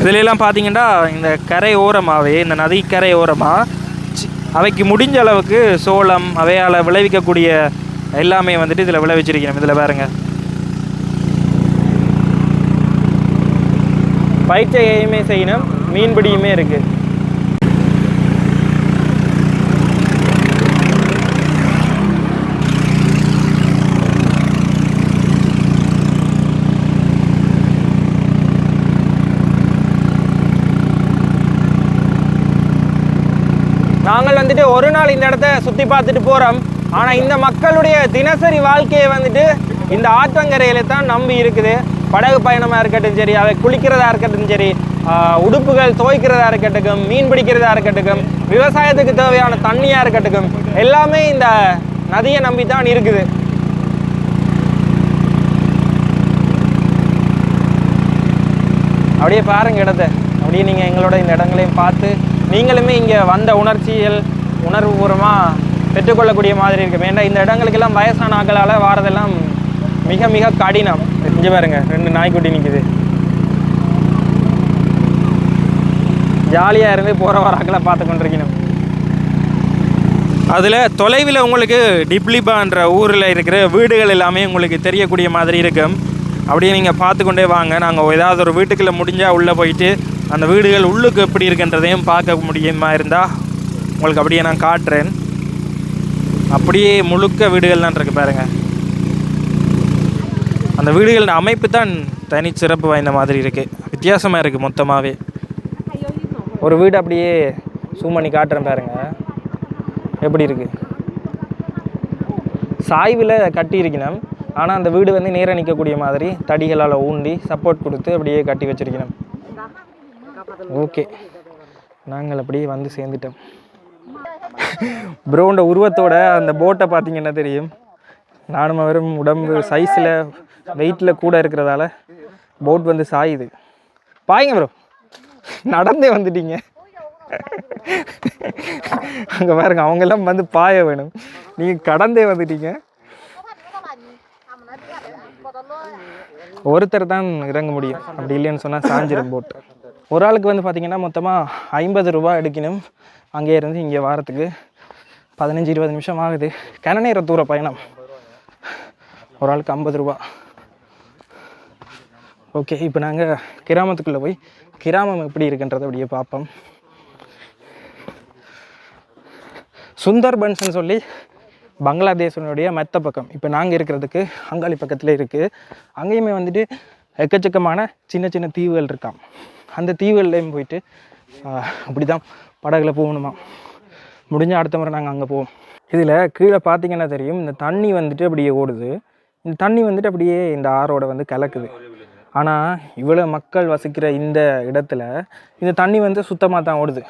இதிலெல்லாம் பார்த்தீங்கன்னா இந்த கரை ஓரமாகவே, இந்த நதிக்கரை ஓரமாக அவைக்கு முடிஞ்ச அளவுக்கு சோளம் அவையால் விளைவிக்கக்கூடிய எல்லாமே வந்துட்டு இதில் விளைவிச்சிருக்கணும். இதில் பாருங்க, பயிற்சியுமே செய்யணும், மீன்பிடியுமே இருக்குது. நாங்கள் வந்துட்டு ஒரு நாள் இந்த இடத்த சுற்றி பார்த்துட்டு போகிறோம். ஆனால் இந்த மக்களுடைய தினசரி வாழ்க்கையை வந்துட்டு இந்த ஆற்றங்கரையில தான் நம்பி இருக்குது. படகு பயணமாக இருக்கட்டும் சரி, அதை குளிக்கிறதா இருக்கட்டும் சரி, உடுப்புகள் துவைக்கிறதா இருக்கட்டும், மீன் பிடிக்கிறதா இருக்கட்டும், விவசாயத்துக்கு தேவையான தண்ணியாக இருக்கட்டும், எல்லாமே இந்த நதியை நம்பி தான் இருக்குது. அப்படியே பாருங்கள் இடத்த. அப்படியே நீங்கள் எங்களோட இந்த இடங்களையும் பார்த்து நீங்களுமே இங்கே வந்த உணர்வுபூர்வமாக பெற்றுக்கொள்ளக்கூடிய மாதிரி இருக்குது. ஏன்னா இந்த இடங்களுக்கெல்லாம் வயசான ஆட்களால் வாரதெல்லாம் மிக மிக கடினம். இங்கே பாருங்க, 2 நாய்க்குட்டி நிற்குது. ஜாலியாக இருந்து போகிற வராக்களை பார்த்து கொண்டிருக்கணும். அதில் தொலைவில் உங்களுக்கு டிப்ளிபான்ற ஊரில் இருக்கிற வீடுகள் எல்லாமே உங்களுக்கு தெரியக்கூடிய மாதிரி இருக்கும். அப்படியே நீங்கள் பார்த்து கொண்டே வாங்க. நாங்கள் ஏதாவது ஒரு வீட்டுக்குள்ளே முடிஞ்சால் உள்ளே போயிட்டு அந்த வீடுகள் உள்ளுக்கு எப்படி இருக்குன்றதையும் பார்க்க முடியுமா இருந்தால் உங்களுக்கு அப்படியே நான் காட்டுறேன். அப்படியே முழுக்க வீடுகள்லாம் இருக்குது பாருங்கள். அந்த வீடுகளோட அமைப்பு தான் தனி சிறப்பு வாய்ந்த மாதிரி இருக்குது, வித்தியாசமாக இருக்குது மொத்தமாகவே. ஒரு வீடு அப்படியே ஜூம் பண்ணி காட்டுறேன் பாருங்கள், எப்படி இருக்குது. சாய்வில் கட்டி இருக்கணும், ஆனால் அந்த வீடு வந்து நேராக நிற்கக்கூடிய மாதிரி தடிகளால் ஊண்டி சப்போர்ட் கொடுத்து அப்படியே கட்டி வச்சிருக்கணும். ஓகே, நாங்கள் அப்படியே வந்து சேர்ந்துட்டோம். ப்ரோண்ட உருவத்தோட அந்த போட்டை பார்த்தீங்கன்னா தெரியும். நானும் அவரும் உடம்பு சைஸில் வெயிட்டில் கூட இருக்கிறதால போட் வந்து சாயுது. பாய்ங்க ப்ரோ, நடந்தே வந்துட்டீங்க. அங்கே பாருங்க, அவங்கெல்லாம் வந்து பாய வேணும், நீங்கள் கடந்தே வந்துட்டீங்க. ஒருத்தர் தான் இறங்க முடியும், அப்படி இல்லைன்னு சொன்னால் சாஞ்சிரும் போட். ஒரு ஆளுக்கு வந்து பார்த்திங்கன்னா மொத்தமாக 50 ரூபா எடுக்கணும். அங்கே இருந்து இங்கே வாரத்துக்கு 15-20 நிமிஷம் ஆகுது. கனநேர தூர பயணம். ஒரு ஆளுக்கு 50 ரூபா. ஓகே, இப்போ நாங்கள் கிராமத்துக்குள்ளே போய் கிராமம் எப்படி இருக்குன்றதை அப்படியே பார்ப்போம். சுந்தர்பன்ஸ்ன்னு சொல்லி
பங்களாதேஷனுடைய மற்ற பக்கம் இப்போ நாங்கள் இருக்கிறதுக்கு அங்காளி பக்கத்தில் இருக்குது. அங்கேயுமே வந்துட்டு எக்கச்சக்கமான சின்ன சின்ன தீவுகள் இருக்காம். அந்த தீவுகள்லேயும் போயிட்டு அப்படி தான் படகுல போகணுமா. முடிஞ்ச அடுத்த முறை நாங்கள் அங்கே போவோம். இதில் கீழே பார்த்தீங்கன்னா தெரியும், இந்த தண்ணி வந்துட்டு அப்படியே ஓடுது. இந்த தண்ணி வந்துட்டு அப்படியே இந்த ஆறோட வந்து கலக்குது. ஆனால் இவ்வளோ மக்கள் வசிக்கிற இந்த இடத்துல இந்த தண்ணி வந்து சுத்தமாக தான் ஓடுது.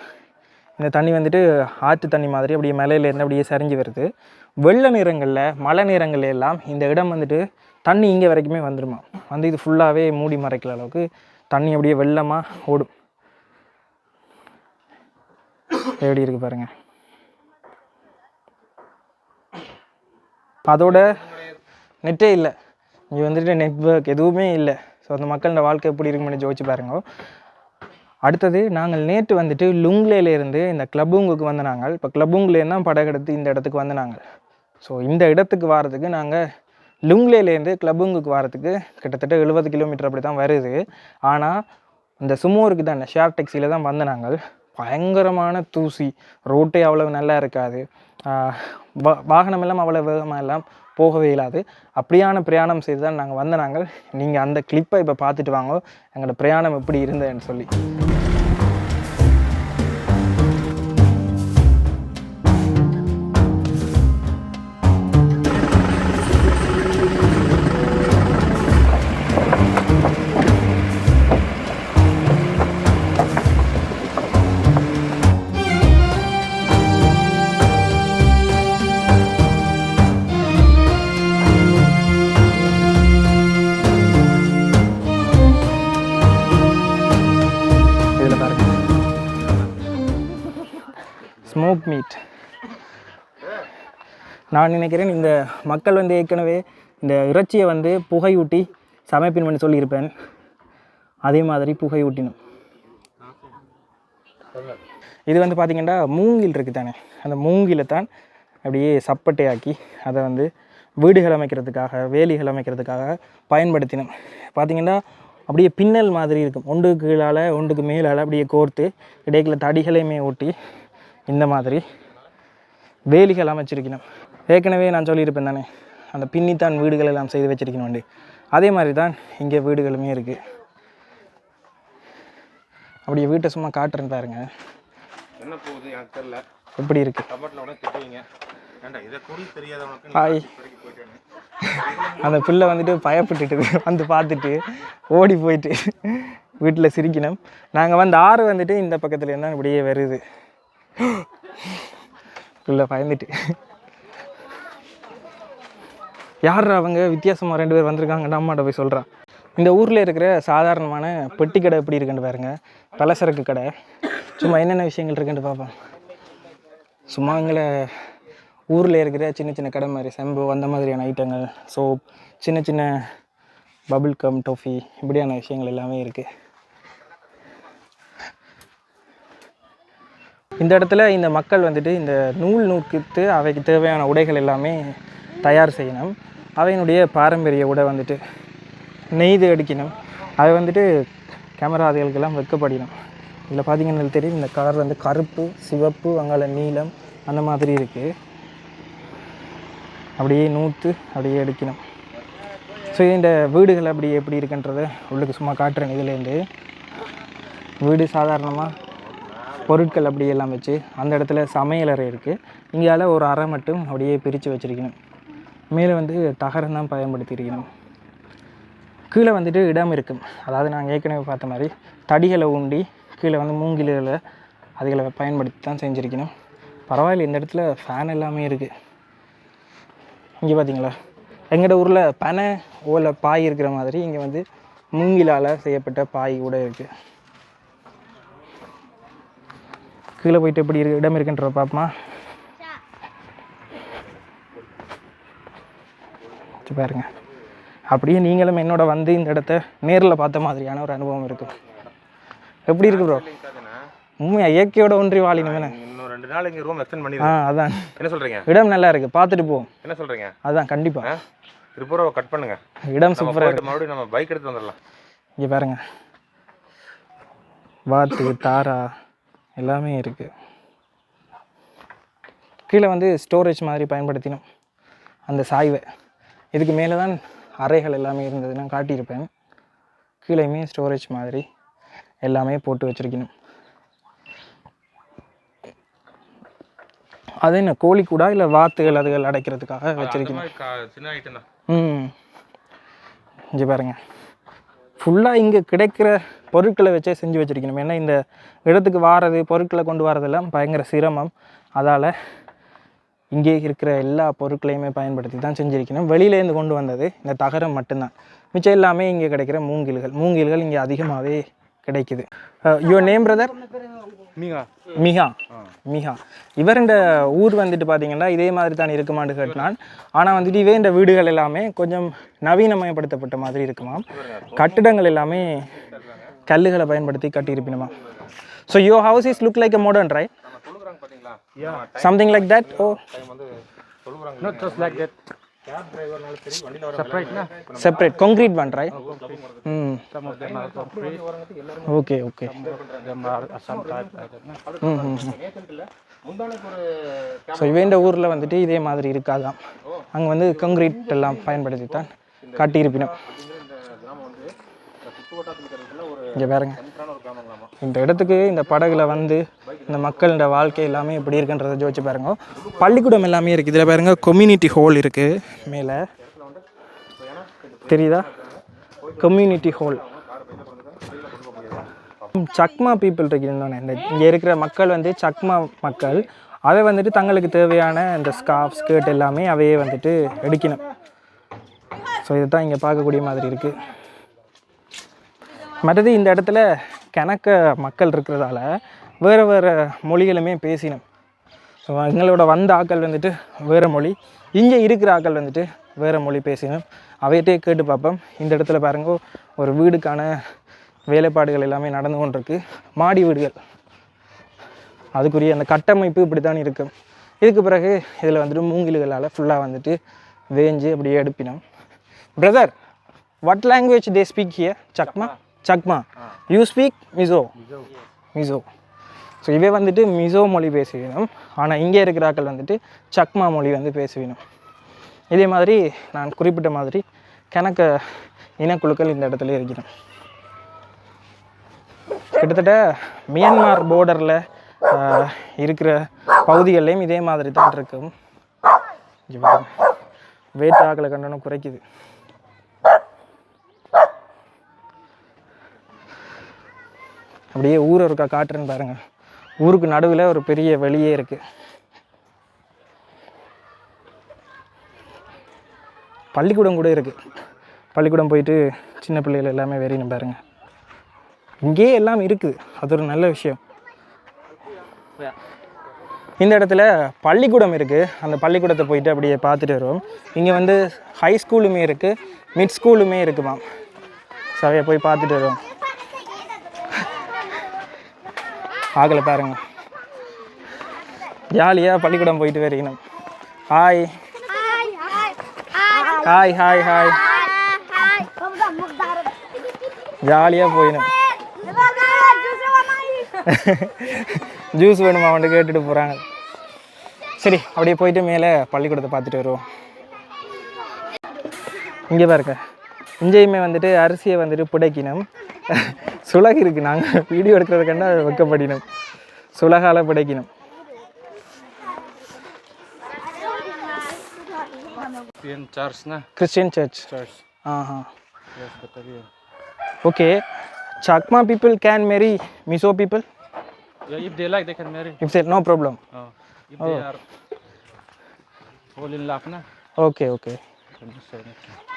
இந்த தண்ணி வந்துட்டு ஆற்று தண்ணி மாதிரி அப்படியே மலையிலேருந்து அப்படியே சரிஞ்சு வருது. வெள்ள நேரங்களில் மழை நேரங்கள்ல எல்லாம் இந்த இடம் வந்துட்டு தண்ணி இங்கே வரைக்குமே வந்துடுமா. வந்து இது ஃபுல்லாகவே மூடி மறைக்கிற அளவுக்கு தண்ணி அப்படியே வெள்ளமாக ஓடும். எப்படி இருக்குது பாருங்கள். அதோட நெட்டே இல்லை, இங்கே வந்துட்டு நெட்வொர்க் எதுவுமே இல்லை. ஸோ அந்த மக்களோட வாழ்க்கை எப்படி இருக்குன்னு யோசிச்சு பாருங்க. அடுத்தது நாங்கள் நேற்று வந்துட்டு லுங்லேருந்து இந்த கிளப்புங்குக்கு வந்து நாங்கள் இப்போ கிளப்புங்குலேருந்து தான் படகெடுத்து இந்த இடத்துக்கு வந்து நாங்கள். ஸோ இந்த இடத்துக்கு வரதுக்கு நாங்கள் லுங்லேருந்து கிளப்புங்குக்கு வரதுக்கு கிட்டத்தட்ட 70 கிலோமீட்டர் அப்படி தான் வருது. ஆனால் இந்த சுமோருக்கு தான் இந்த ஷேர் டேக்ஸியில் தான் வந்து நாங்கள். பயங்கரமான தூசி, ரோட்டே அவ்வளோ நல்லா இருக்காது, வாகனம் எல்லாம் அவ்வளோ வேகமாக எல்லாம் போகவே இல்லாது. அப்படியான பிரயாணம் செய்து தான் நாங்கள் வந்து நாங்கள். நீங்கள் அந்த கிளிப்பை இப்போ பார்த்துட்டு வாங்க, எங்களோட பிரயாணம் எப்படி இருந்ததுன்னு சொல்லி. Smoke meet. நான் நினைக்கிறேன் இந்த மக்கள் வந்து ஏற்கனவே இந்த இறைச்சியை வந்து புகையூட்டி சமைப்பின்னு சொல்லியிருப்பேன். அதே மாதிரி புகையூட்டினும். இது வந்து பார்த்திங்கன்னா மூங்கில் இருக்குது தானே, அந்த மூங்கிலை தான் அப்படியே சப்பட்டையாக்கி அதை வந்து வீடுகள் அமைக்கிறதுக்காக, வேலிகள் அமைக்கிறதுக்காக பயன்படுத்தினோம். பார்த்திங்கன்னா அப்படியே பின்னல் மாதிரி இருக்கும். ஒன்றுக்கு கீழால் ஒன்றுக்கு மேலால் அப்படியே கோர்த்து இடைக்குள்ள தடிகளையுமே ஓட்டி இந்த மாதிரி வேலிகள் அமைச்சிருக்கணும். ஏற்கனவே நான் சொல்லியிருப்பேன் தானே, அந்த பின்னித்தான் வீடுகள் எல்லாம் செய்து வச்சிருக்கணும். அதே மாதிரி தான் இங்கே வீடுகளுமே இருக்குது. அப்படியே வீட்டை சும்மா காட்டுறேன்னு பாருங்க.
என்ன போகுது எனக்கு தெரியல,
எப்படி இருக்கு. ஹாய். அந்த பிள்ளை வந்துட்டு பயப்பட்டுட்டு வந்து பார்த்துட்டு ஓடி போயிட்டு வீட்டில் சிரிக்கணும். நாங்கள் வந்து ஆறு வந்துட்டு இந்த பக்கத்தில் இருந்தால் இப்படியே வருது. பிள்ளை பயந்துட்டு யார் அவங்க வித்தியாசமாக 2 பேர் வந்திருக்காங்கன்னு அம்மாட்ட போய் சொல்கிறான். இந்த ஊரில் இருக்கிற சாதாரணமான பெட்டி கடை எப்படி இருக்குன்னு பாருங்க. பலசரக்கு கடை. சும்மா என்னென்ன விஷயங்கள் இருக்குன்னு பார்ப்போம். சும்மா எங்களை ஊரில் இருக்கிற சின்ன சின்ன கடை மாதிரி செம்பு அந்த மாதிரியான ஐட்டங்கள், சோப், சின்ன சின்ன பபிள் கம், டொஃபி, இப்படியான விஷயங்கள் எல்லாமே இருக்குது. இந்த இடத்துல இந்த மக்கள் வந்துட்டு இந்த நூல் நூக்கித்து அவைக்கு தேவையான உடைகள் எல்லாமே தயார் செய்யணும். அவையினுடைய பாரம்பரிய உடை வந்துட்டு நெய்து அடிக்கணும். அதை வந்துட்டு கேமரா அதுகளுக்கெல்லாம் வைக்கப்படணும். இதில் பார்த்தீங்கன்னா தெரியும், இந்த கலர் வந்து கருப்பு, சிவப்பு, அங்கால நீலம் அந்த மாதிரி இருக்குது. அப்படியே நூற்று அப்படியே எடுக்கணும். ஸோ இந்த வீடுகள் அப்படி எப்படி இருக்குன்றதை உள்ளுக்கு சும்மா காட்டுறேன். இதுலேருந்து வீடு சாதாரணமாக பொருட்கள் அப்படி எல்லாம் வச்சு அந்த இடத்துல சமையலறை இருக்குது. இங்கால ஒரு அறை மட்டும் அப்படியே பிரித்து வச்சுருக்கணும். மேலே வந்து தகரம் தான் பயன்படுத்தியிருக்கணும். கீழே வந்துட்டு இடம் இருக்கும். அதாவது நாங்கள் ஏற்கனவே பார்த்த மாதிரி தடிகளை ஊண்டி கீழே வந்து மூங்கில்களை அதுகளை பயன்படுத்தி தான் செஞ்சுருக்கணும். பரவாயில்ல, இந்த இடத்துல ஃபேன் எல்லாமே இருக்குது. இங்கே பார்த்தீங்களா, எங்களோட ஊரில் பனை ஓலை பாய் இருக்கிற மாதிரி இங்கே வந்து மூங்கிலால் செய்யப்பட்ட பாய் கூட இருக்குது. கீழே போயிட்டு எப்படி இருக்கு இடம் இருக்குன்ற பார்ப்போமா. பாருங்க, அப்படியே நீங்களும் என்னோட வந்து இந்த இடத்த நேரில் பார்த்த மாதிரியான ஒரு அனுபவம் இருக்கும். எப்படி இருக்கு ப்ரோ? உண்மையா இயற்கையோட ஒன்றி வாழினும்.
இன்னும் 2 நாள் இங்கே ரூம் எக்ஸ்டெண்ட் பண்ணி.
அதான்
என்ன சொல்கிறீங்க?
இடம் நல்லா இருக்குது, பார்த்துட்டு போவோம்.
என்ன சொல்கிறீங்க?
அதான் கண்டிப்பாக
திருப்பூரை கட் பண்ணுங்க.
இடம் சூப்பராக இருக்குது.
மறுபடியும் நம்ம பைக் எடுத்து வந்துடலாம்.
இங்கே பாருங்க, வாத்து, தாரா எல்லாமே இருக்குது. கீழே வந்து ஸ்டோரேஜ் மாதிரி பயன்படுத்தினோம். அந்த சாய்வை. இதுக்கு மேலே தான் அறைகள் எல்லாமே இருந்தது, நான் காட்டியிருப்பேன். கீழேயுமே ஸ்டோரேஜ் மாதிரி எல்லாமே போட்டு வச்சுருக்கணும். அது என்ன கோழி கூடா இல்லை வாத்துகள் அதுகள் அடைக்கிறதுக்காக வச்சுருக்கணும்.
சின்ன ஐட்டம் தான்.
இங்கே பாருங்க, ஃபுல்லாக இங்கே கிடைக்கிற பொருட்களை வச்சே செஞ்சு வச்சுருக்கணும். ஏன்னா இந்த இடத்துக்கு வாரது பொருட்களை கொண்டு வரதெல்லாம் பயங்கர சிரமம். அதால் இங்கே இருக்கிற எல்லா பொருட்களையுமே பயன்படுத்தி தான் செஞ்சுருக்கணும். வெளியிலேருந்து கொண்டு வந்தது இந்த தகரம் மட்டும்தான். மிச்சம் எல்லாமே இங்கே கிடைக்கிற மூங்கில்கள் இங்கே அதிகமாகவே கிடைக்குது. Your name brother? மிகா. இவர் இந்த ஊர் வந்துட்டு பார்த்தீங்கன்னா இதே மாதிரி தான் இருக்குமான்னு கேட்டான். ஆனால் வந்துட்டு இவே இந்த வீடுகள் எல்லாமே கொஞ்சம் நவீனமயப்படுத்தப்பட்ட மாதிரி இருக்குமாம். கட்டிடங்கள் எல்லாமே கல்லுகளை பயன்படுத்தி கட்டியிருப்பினுமா. So your house is look like a modern, right? Something like that? Oh,
not just like that.
separate concrete one, right?
Some of them are concrete.
Okay.
Them are some type like that.
So இவன் ஊரில் வந்துட்டு இதே மாதிரி இருக்காதான். அங்கே வந்து concrete எல்லாம் பயன்படுத்தி தான் காட்டியிருப்பினோம். இங்கே பாருங்க, இந்த இடத்துக்கு இந்த படகுல வந்து இந்த மக்களோட வாழ்க்கை எல்லாமே எப்படி இருக்குன்றதை ஜோதிச்சு பாருங்க. பள்ளிக்கூடம் எல்லாமே இருக்குது. இதில் பாருங்க கம்யூனிட்டி ஹால் இருக்குது மேலே, தெரியுதா? Community hall. சக்மா பீப்புள் இருக்குதுன்னு இந்த இங்கே இருக்கிற மக்கள் வந்து சக்மா மக்கள். அதை வந்துட்டு தங்களுக்கு தேவையான இந்த ஸ்கார்ஃப் ஸ்கர்ட் எல்லாமே அவையே வந்துட்டு எடுக்கணும். ஸோ இதை தான் இங்கே பார்க்கக்கூடிய மாதிரி இருக்குது. மற்றது இந்த இடத்துல கணக்க மக்கள் இருக்கிறதால வேறு மொழிகளுமே பேசினோம். ஸோ எங்களோட வந்த ஆக்கள் வந்துட்டு வேறு மொழி, இங்கே இருக்கிற ஆக்கள் வந்துட்டு வேறு மொழி பேசினோம். அவையிட்டே கேட்டு பார்ப்போம். இந்த இடத்துல பாருங்க, ஒரு வீடுக்கான வேலைப்பாடுகள் எல்லாமே நடந்து கொண்டிருக்கு. மாடி வீடுகள், அதுக்குரிய அந்த கட்டமைப்பு இப்படி தான் இருக்கும். இதுக்கு பிறகு இதில் வந்துட்டு மூங்கில்களால் ஃபுல்லாக வந்துட்டு வேஞ்சு அப்படியே எடுப்பினோம். Brother, what language they speak here? Chakma. You speak Mizo. So இவே வந்துட்டு மிசோ மொழி பேசுவினோம். ஆனால் இங்கே இருக்கிற ஆக்கள் வந்துட்டு சக்மா மொழி வந்து பேசுவினோம். இதே மாதிரி நான் குறிப்பிட்ட மாதிரி கணக்க இனக்குழுக்கள் இந்த இடத்துல இருக்கிறோம். கிட்டத்தட்ட மியான்மர் போர்டரில் இருக்கிற பகுதிகள்லேயும் இதே மாதிரி தான் இருக்கும். வேட்டு ஆக்களை கண்டனம் குறைக்குது. அப்படியே ஊர் இருக்கா காட்டுறேன்னு பாருங்க. ஊருக்கு நடுவில் ஒரு பெரிய வெளியே இருக்குது. பள்ளிக்கூடம் கூட இருக்குது. பள்ளிக்கூடம் போயிட்டு சின்ன பிள்ளைகள் எல்லாமே வெறின்னு பாருங்க. இங்கேயே எல்லாம் இருக்குது, அது ஒரு நல்ல விஷயம். இந்த இடத்துல பள்ளிக்கூடம் இருக்குது. அந்த பள்ளிக்கூடத்தை போயிட்டு அப்படியே பார்த்துட்டு வருவோம். இங்கே வந்து ஹை ஸ்கூலுமே இருக்குது, மிட் ஸ்கூலுமே இருக்குமா. சவையை போய் பார்த்துட்டு வருவோம். ஆகலை பாருங்க, ஜாலியாக பள்ளிக்கூடம் போயிட்டு வரணும். ஹாய் ஹாய் ஹாய் ஹாய் ஜாலியாக போயிடும். ஜூஸ் வேணுமா அவன்ட்டு கேட்டுட்டு போகிறாங்க. சரி, அப்படியே போயிட்டு மேலே பள்ளிக்கூடத்தை பார்த்துட்டு வருவோம். இங்கே பாருங்க, இங்கேயுமே வந்துட்டு அரிசியை வந்துட்டு புடைக்கணும். சுலகு இருக்குது. நாங்கள் video எடுக்கிறதுக்காண்டா வைக்கப்படினோம். சுலகால புடைக்கணும். Christian church.
Yes, Battalion.
Okay. Chakma people can marry Mizo people?
Yeah, if they like, they can marry.
If they, no problem.
If they are all in love, na?
Okay.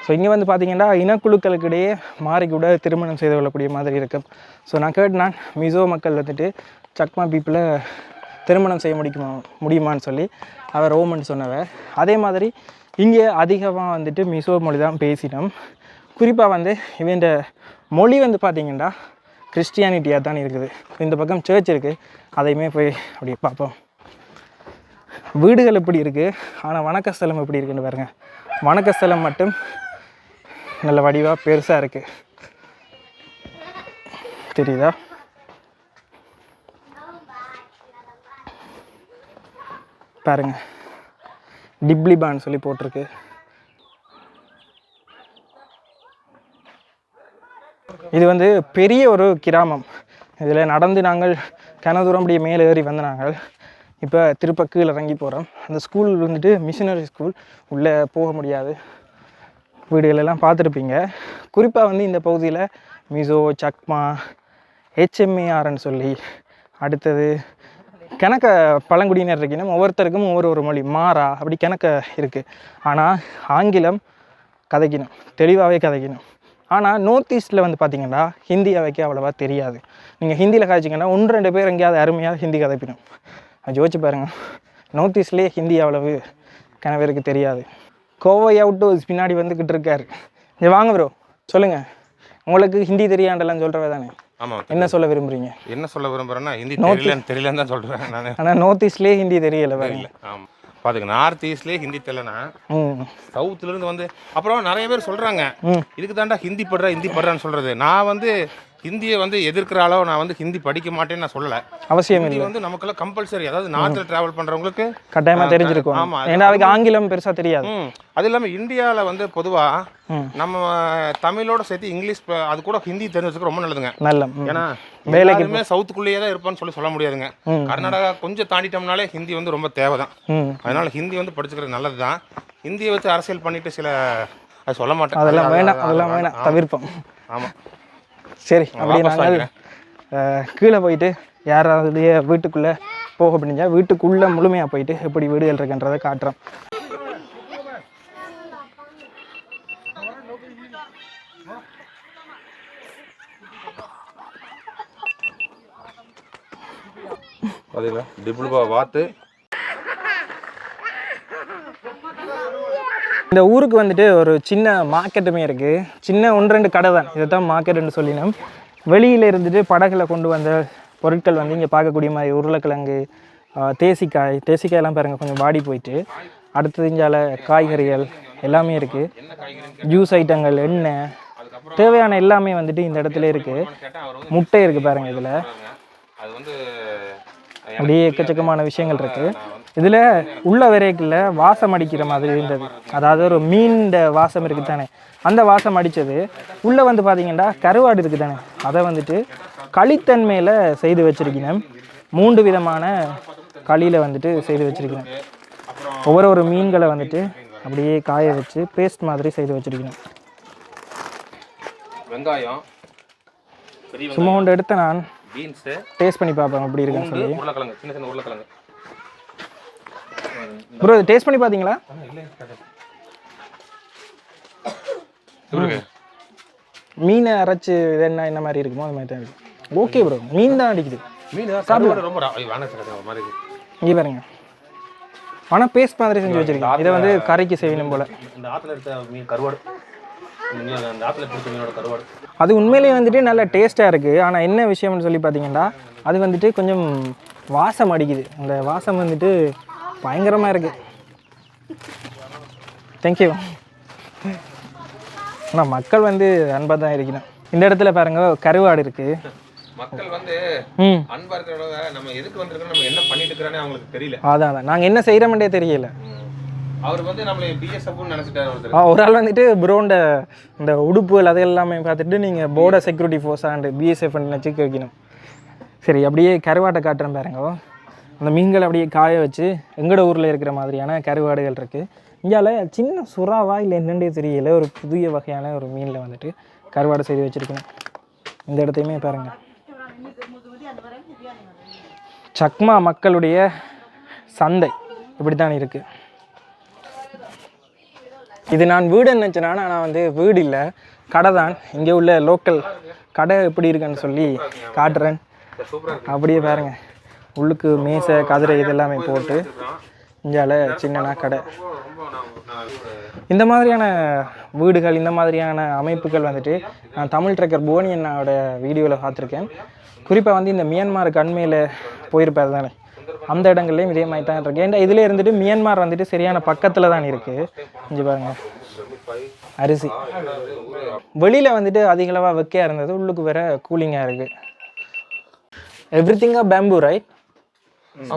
So இங்கே வந்து பார்த்தீங்கன்னா இனக்குழுக்களுக்கு இடையே மாறி கூட திருமணம் செய்து கொள்ளக்கூடிய மாதிரி இருக்கும். ஸோ நான் கேட்டேன், மிசோ மக்கள் வந்துட்டு சக்மா பீப்புளை திருமணம் செய்ய முடியுமான்னு சொல்லி அவர் ஓமன் சொன்னவர். அதே மாதிரி இங்கே அதிகமாக வந்துட்டு மிசோ மொழி தான் பேசினோம். குறிப்பாக வந்து இவன் மொழி வந்து பார்த்திங்கன்னா கிறிஸ்டியானிட்டியாக தான் இருக்குது. இந்த பக்கம் சர்ச் இருக்குது, அதையுமே போய் அப்படியே பார்ப்போம். வீடுகள் எப்படி இருக்குது, ஆனால் வணக்கஸ்தலம் எப்படி இருக்குன்னு பாருங்கள். வணக்கஸ்தலம் மட்டும் நல்ல வடிவாக பெருசாக இருக்குது, தெரியுதா? பாருங்க, டிப்ளிபான்னு சொல்லி போட்டிருக்கு. இது வந்து பெரிய ஒரு கிராமம். இதில் நடந்து நாங்கள் கனதூரம் அப்படியே மேலே ஏறி வந்த நாங்கள் இப்போ திருப்ப கீழே இறங்கி போகிறோம். அந்த ஸ்கூல் வந்துட்டு மிஷினரி ஸ்கூல், உள்ளே போக முடியாது. வீடுகளெல்லாம் பார்த்துருப்பீங்க. குறிப்பாக வந்து இந்த பகுதியில் மிசோ, சக்மா, HMARன்னு சொல்லி, அடுத்தது கணக்க பழங்குடியினர் இருக்கணும். ஒவ்வொருத்தருக்கும் ஒவ்வொரு மொழி, மாறா அப்படி கணக்க இருக்குது. ஆனால் ஆங்கிலம் கதைக்கணும், தெளிவாகவே கதைக்கணும். ஆனால் நார்த் ஈஸ்ட்டில் வந்து பார்த்திங்கன்னா ஹிந்தி அவைக்கு அவ்வளோவா தெரியாது. நீங்கள் ஹிந்தியில் கதைச்சிங்கன்னா 1-2 பேர் எங்கேயாவது அருமையாக ஹிந்தி கதைப்பிடும். அது யோசிச்சு பாருங்கள். நார்த் ஈஸ்ட்லேயே ஹிந்தி அவ்வளவு கணவருக்கு தெரியாது. கோவை அவுட்டோஸ் பின்னாடி வந்துக்கிட்டு இருக்காரு. இது வாங்க ப்ரோ, சொல்லுங்கள். உங்களுக்கு ஹிந்தி தெரியாண்டெல்லாம் சொல்கிறவே தானே?
ஆமாம்.
என்ன சொல்ல விரும்புகிறீங்க?
என்ன சொல்ல விரும்புகிறேன்னா ஹிந்தி தெரியலன்னு தான் சொல்கிறேன் நான்.
ஆனால் நார்த் ஈஸ்ட்லேயே ஹிந்தி தெரியலை பாருங்க.
ஆமாம், பார்த்துக்க. நார்த் ஈஸ்ட்லேயே ஹிந்தி தெரியலனா சவுத்துலேருந்து வந்து அப்புறம் நிறைய பேர் சொல்கிறாங்க இதுக்கு தாண்டா ஹிந்தி படுறான்னு சொல்கிறது. நான் வந்து ஹிந்தியை வந்து எதிர்க்கிற அளவு நான் வந்து ஹிந்தி படிக்க மாட்டேன்னு நான் சொல்லலை.
அவசியம்
ஹிந்தி வந்து நமக்கெல்லாம் கம்பல்சரி. அதாவது நார்த்தில் ட்ராவல் பண்ணுறவங்களுக்கு
கட்டாயமாக தெரிஞ்சிருக்கும்.
ஆமாம்,
ஏன்னா அதுக்கு ஆங்கிலம் பெருசாக தெரியாது.
அது இல்லாமல் இந்தியாவில் வந்து பொதுவாக நம்ம தமிழோட சேர்த்து இங்கிலீஷ் அது கூட ஹிந்தி தெரிஞ்சு வச்சுக்க ரொம்ப நல்லதுங்க.
நல்ல
ஏன்னா வேலைக்குமே சவுத்துக்குள்ளேயே தான் இருப்பான்னு சொல்ல முடியாதுங்க. கர்நாடகா கொஞ்சம் தாண்டிட்டோம்னாலே ஹிந்தி வந்து ரொம்ப தேவை தான். அதனால ஹிந்தி வந்து படிச்சுக்கிறது நல்லது தான். ஹிந்தியை வச்சு அரசியல் பண்ணிட்டு சில அது சொல்ல மாட்டேன்,
அதெல்லாம் வேணாம் தவிர்ப்போம்.
ஆமாம்,
சரி. அப்படியே நாங்கள் கீழே போயிட்டு யாராவது வீட்டுக்குள்ளே போக முடிஞ்சா வீட்டுக்குள்ளே முழுமையாக போயிட்டு எப்படி வீடுகள் இருக்குன்றதை காட்டுறோம்.
பார்த்தீங்களா டிப்ளூபா வாத்து.
இந்த ஊருக்கு வந்துட்டு ஒரு சின்ன மார்க்கெட்டுமே இருக்குது. சின்ன 1-2 கடை தான், இதை தான் மார்க்கெட்டுன்னு சொல்லினோம். வெளியில் இருந்துட்டு படகுல கொண்டு வந்த பொருட்கள் வந்து இங்கே பார்க்கக்கூடிய மாதிரி உருளைக்கிழங்கு, தேசிக்காயெல்லாம் பாருங்கள் கொஞ்சம் வாடி போயிட்டு. அடுத்தது இஞ்சால காய்கறிகள் எல்லாமே இருக்குது. ஜூஸ் ஐட்டங்கள், எண்ணெய், தேவையான எல்லாமே வந்துட்டு இந்த இடத்துல இருக்குது. முட்டை இருக்குது பாருங்கள். இதில் அப்படியே எக்கச்சக்கமான விஷயங்கள் இருக்குது. இதில் உள்ள வரைக்குள்ள வாசம் அடிக்கிற மாதிரி இருந்தது. அதாவது ஒரு மீன் வாசம் இருக்குது தானே, அந்த வாசம் அடித்தது. உள்ளே வந்து பார்த்திங்கன்னா கருவாடு இருக்குது தானே, அதை வந்துட்டு களித்தன்மையில் செய்து வச்சுருக்கணும். 3 விதமான களியில் வந்துட்டு செய்து வச்சுருக்கணும். ஒவ்வொரு மீன்களை வந்துட்டு அப்படியே காய வச்சு பேஸ்ட் மாதிரி செய்து வச்சுருக்கணும்.
வெங்காயம்
சும்மா ஒன்று எடுத்து நான்
பீன்ஸ்
டேஸ்ட் பண்ணி பார்ப்பேன் எப்படி இருக்குன்னு சொல்லி.
உருளைக்கிழங்கு, சின்ன சின்ன உருளைக்கிழங்கு.
ப்ரோ டேஸ்ட் பண்ணி பார்த்தீங்களா? மீனை அரைச்சி என்ன என்ன மாதிரி இருக்குமோ அது மாதிரி தான் இருக்குது. ஓகே ப்ரோ, மீன் தான் அடிக்குது.
மீன் சாப்பிட ரொம்ப மாதிரி
இங்கே பாருங்க. ஆனால் பேஸ்ட் மாதிரி செஞ்சு வச்சிருக்கேன். இதை வந்து கறிக்கு செய்யணும் போல்.
இந்த ஆற்றுல எடுத்த மீன் கருவாடு, அந்த ஆற்றுல பிடிச்ச மீனோட கருவாடு
அது உண்மையிலேயே வந்துட்டு நல்ல டேஸ்ட்டாக இருக்குது. ஆனால் என்ன விஷயம்னு சொல்லி பார்த்தீங்கன்னா அது வந்துட்டு கொஞ்சம் வாசம் அடிக்குது. அந்த வாசம் வந்துட்டு பயங்கரமாக இருக்குது. தேங்க்யூ. ஆனால் மக்கள் வந்து அன்பாக தான் இருக்கணும். இந்த இடத்துல பாருங்க கருவாடு இருக்குது.
மக்கள் வந்து அன்பா இருக்கிறத நம்ம எதுக்கு வந்திருக்கோம், நம்ம என்ன பண்ணிட்டு இருக்கிறோன்னே அவங்களுக்கு தெரியல.
அதான் நாங்கள் என்ன செய்கிறோம்னே தெரியல.
அவர் வந்து நம்மளை பிஎஸ்எஃப்னு நினச்சிட்டாரு.
ஒரு ஆள் வந்துட்டு ப்ரோண்ட இந்த உடுப்புகள் அது எல்லாமே பார்த்துட்டு நீங்கள் போர்டர் செக்யூரிட்டி ஃபோர்ஸ் அண்ட் பிஎஸ்எஃப்னு நினச்சி வைக்கணும். சரி, அப்படியே கருவாட்டை காட்டுறேன் பாருங்க. அந்த மீன்கள் அப்படியே காய வச்சு எங்களோட ஊரில் இருக்கிற மாதிரியான கருவாடுகள் இருக்குது. இங்கால சின்ன சுறாவா இல்லை என்னென்னே தெரியல, ஒரு புதிய வகையான ஒரு மீனில் வந்துட்டு கருவாடை செய்து வச்சுருக்கணும். இந்த இடத்தையுமே பாருங்கள். சக்மா மக்களுடைய சந்தை இப்படி தான் இருக்குது. இது நான் வீடு நினச்சேன்னா நான் வந்து வீடு இல்லை, கடை தான். இங்கே உள்ள லோக்கல் கடை எப்படி இருக்குன்னு சொல்லி காட்டுறேன். அப்படியே பாருங்கள், உள்ளுக்கு மேசை கதிரை இதெல்லாமே போட்டு இங்கால சின்னனா கடை. இந்த மாதிரியான வீடுகள், இந்த மாதிரியான அமைப்புகள் வந்துட்டு நான் தமிழ் ட்ரக்கர் போனி அண்ணாவோட வீடியோவில் பார்த்துருக்கேன். குறிப்பாக வந்து இந்த மியான்மாருக்கு அண்மையில் போயிருப்பார் தானே, அந்த இடங்கள்லையும் இதே மாதிரி தான் இருக்குது. ஏன்னா இதில் இருந்துட்டு மியான்மார் வந்துட்டு சரியான பக்கத்தில் தான் இருக்குது. இங்கே பாருங்கள், அரிசி வெளியில் வந்துட்டு அதிகளவாக வெக்கையாக இருந்தது, உள்ளுக்கு வேற கூலிங்காக இருக்குது. Everything bamboo right?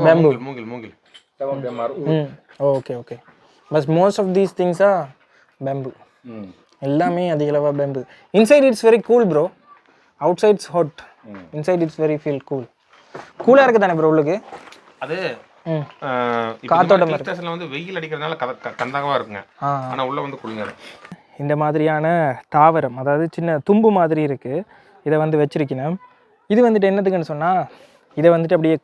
பேம்பு.
மூங்கில்.
Okay. But most of these திங்ஸா பேம்பு. எல்லாமே அதிக அளவாக bamboo. Inside it's very cool bro, outside's hot, inside it's very feel cool. கூலாக இருக்குது தானே ப்ரோ உள்ளுக்கு?
அது
காத்தோட்டம்
ஸ்டேஷன்ல வந்து வெயில் அடிக்கிறதுனால கந்தகமாக இருக்குங்க, ஆனால் உள்ள வந்து குளிங்க.
இந்த மாதிரியான தாவரம், அதாவது சின்ன தும்பு மாதிரி இருக்குது, இதை வந்து வச்சிருக்கணும். இது வந்துட்டு என்னத்துக்குன்னு சொன்னால், இதை வந்துட்டு அப்படியே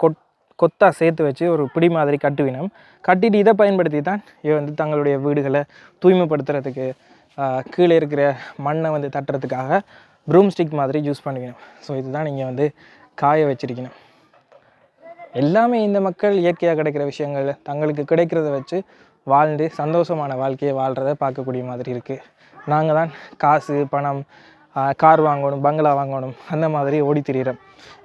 கொத்தா சேர்த்து வச்சு ஒரு பிடி மாதிரி கட்டுவினம். கட்டிட்டு இதை பயன்படுத்தி தான் இதை வந்து தங்களுடைய வீடுகளை தூய்மைப்படுத்துறதுக்கு, கீழே இருக்கிற மண்ணை வந்து தட்டுறதுக்காக ப்ரூம் ஸ்டிக் மாதிரி யூஸ் பண்ணுவினோம். ஸோ இதுதான் நீங்கள் வந்து காய வச்சிருக்கணும். எல்லாமே இந்த மக்கள் இயற்கையாக கிடைக்கிற விஷயங்கள் தங்களுக்கு கிடைக்கிறத வச்சு வாழ்ந்து சந்தோஷமான வாழ்க்கையை வாழ்கிறத பார்க்கக்கூடிய மாதிரி இருக்குது. நாங்கள் தான் காசு பணம், கார் வாங்கணும், பங்களா வாங்கணும், அந்த மாதிரி ஓடி திரிகிறோம்.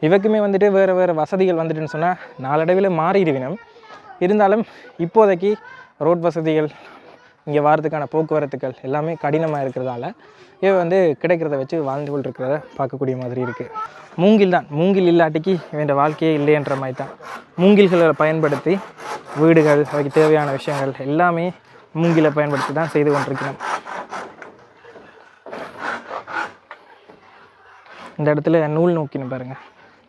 இவக்குமே வந்துட்டு வேறு வேறு வசதிகள் வந்துட்டுன்னு சொன்னால் நாளடைவில் மாறிடுவினோம். இருந்தாலும் இப்போதைக்கு ரோட் வசதிகள், இங்கே வாரத்துக்கான போக்குவரத்துகள் எல்லாமே கடினமாக இருக்கிறதால இவ வந்து கிடைக்கிறத வச்சு வாழ்ந்து கொண்டு இருக்கிறத பார்க்கக்கூடிய மாதிரி இருக்குது. மூங்கில் தான், மூங்கில் இல்லாட்டிக்கு இவன் வாழ்க்கையே இல்லைன்ற மாதிரி தான். மூங்கில்களை பயன்படுத்தி வீடுகள், அதுக்கு தேவையான விஷயங்கள் எல்லாமே மூங்கிலை பயன்படுத்தி தான் செய்து கொண்டிருக்கிறோம். இந்த இடத்துல நூல் நோக்கின்னு பாருங்கள்,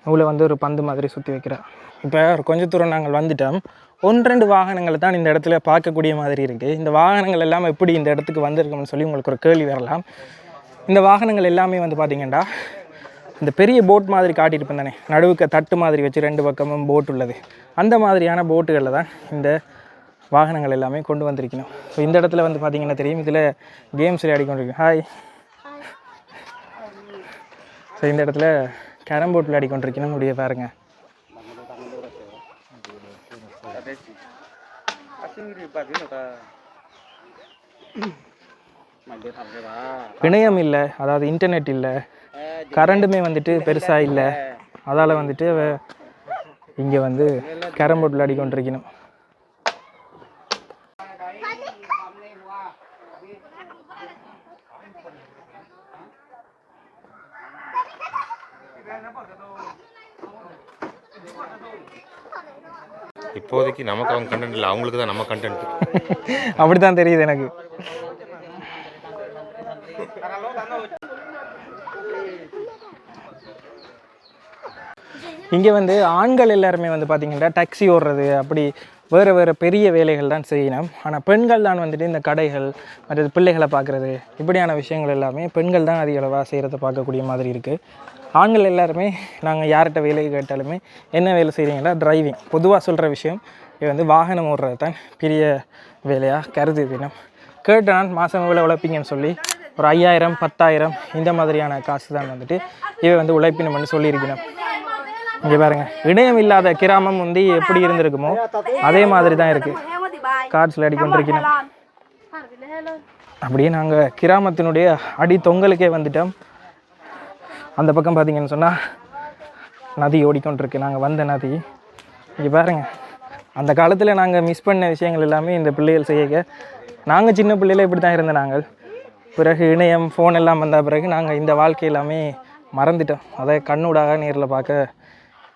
நூலை வந்து ஒரு பந்து மாதிரி சுற்றி வைக்கிறேன். இப்போ ஒரு கொஞ்ச தூரம் நாங்கள் வந்துட்டோம். 1-2 வாகனங்களை தான் இந்த இடத்துல பார்க்கக்கூடிய மாதிரி இருக்குது. இந்த வாகனங்கள் எல்லாமே எப்படி இந்த இடத்துக்கு வந்திருக்கோம்னு சொல்லி உங்களுக்கு ஒரு கேள்வி வரலாம். இந்த வாகனங்கள் எல்லாமே வந்து பார்த்திங்கன்னா இந்த பெரிய போட் மாதிரி காட்டியிருப்பேன் தானே, நடுவுக்கு தட்டு மாதிரி வச்சு 2 பக்கமும் போட் உள்ளது, அந்த மாதிரியான போட்டுகளில் தான் இந்த வாகனங்கள் எல்லாமே கொண்டு வந்திருக்கணும். ஸோ இந்த இடத்துல வந்து பார்த்திங்கன்னா தெரியும், இதில் கேம்ஸ் விளையாடிக்கொண்டிருக்கேன். ஹாய். ஸோ இந்த இடத்துல கேரம் போர்ட் விளையாடிக்கொண்டிருக்கணும். முடிய பாருங்கள். இணையம் இல்லை, அதாவது இன்டர்நெட் இல்லை, கரண்ட்டுமே வந்துட்டு பெருசாக இல்லை. அதால் வந்துட்டு இங்கே வந்து கேரம் போர்ட் விளையாடி கொண்டிருக்கணும்.
இப்போதைக்கு நமக்கு அவங்க கண்டென்ட் இல்லை, அவங்களுக்கு தான் நம்ம கண்டென்ட்.
அப்படி தான் தெரியுது எனக்கு. இங்கே வந்து ஆண்கள் எல்லாருமே வந்து பார்த்திங்கன்னா டாக்ஸி ஓடுறது, அப்படி வேறு வேறு பெரிய வேலைகள் தான் செய்யணும். ஆனால் பெண்கள் தான் வந்துட்டு இந்த கடைகள், மற்றது பிள்ளைகளை பார்க்குறது, இப்படியான விஷயங்கள் எல்லாமே பெண்கள் தான் அதிக அளவாக செய்கிறத பார்க்கக்கூடிய மாதிரி இருக்குது. ஆண்கள் எல்லாருமே நாங்கள் யார்கிட்ட வேலை கேட்டாலுமே என்ன வேலை செய்கிறீங்களா, டிரைவிங். பொதுவாக சொல்கிற விஷயம் இது வந்து வாகனம் ஓடுறது தான் பெரிய வேலையாக கருதுவினோம். கேட்டு நான் மாதம் எவ்வளோ உழைப்பீங்கன்னு சொல்லி ஒரு 5000 10,000 இந்த மாதிரியான காசு தான் வந்துட்டு இவை வந்து உழைப்பினம்னு சொல்லியிருக்கணும். இங்கே பாருங்கள், இணையம் இல்லாத கிராமம் வந்து எப்படி இருந்திருக்குமோ அதே மாதிரி தான் இருக்குது. கார்ட்ஸில் அடிக்கொண்டிருக்கணும். அப்படியே நாங்கள் கிராமத்தினுடைய அடி தொங்கலுக்கே வந்துட்டோம். அந்த பக்கம் பார்த்திங்கன்னு சொன்னால் நதி ஓடிக்கொண்டிருக்கு, நாங்கள் வந்த நதி. இங்கே பாருங்கள், அந்த காலத்தில் நாங்கள் மிஸ் பண்ண விஷயங்கள் எல்லாமே இந்த பிள்ளைகள் செய்ய, நாங்கள் சின்ன பிள்ளையில் இப்படி தான் இருந்த நாங்கள். பிறகு இணையம் ஃபோன் எல்லாம் வந்த பிறகு நாங்கள் இந்த வாழ்க்கை எல்லாமே மறந்துட்டோம். அதை கண்ணூடாக நேரில் பார்க்க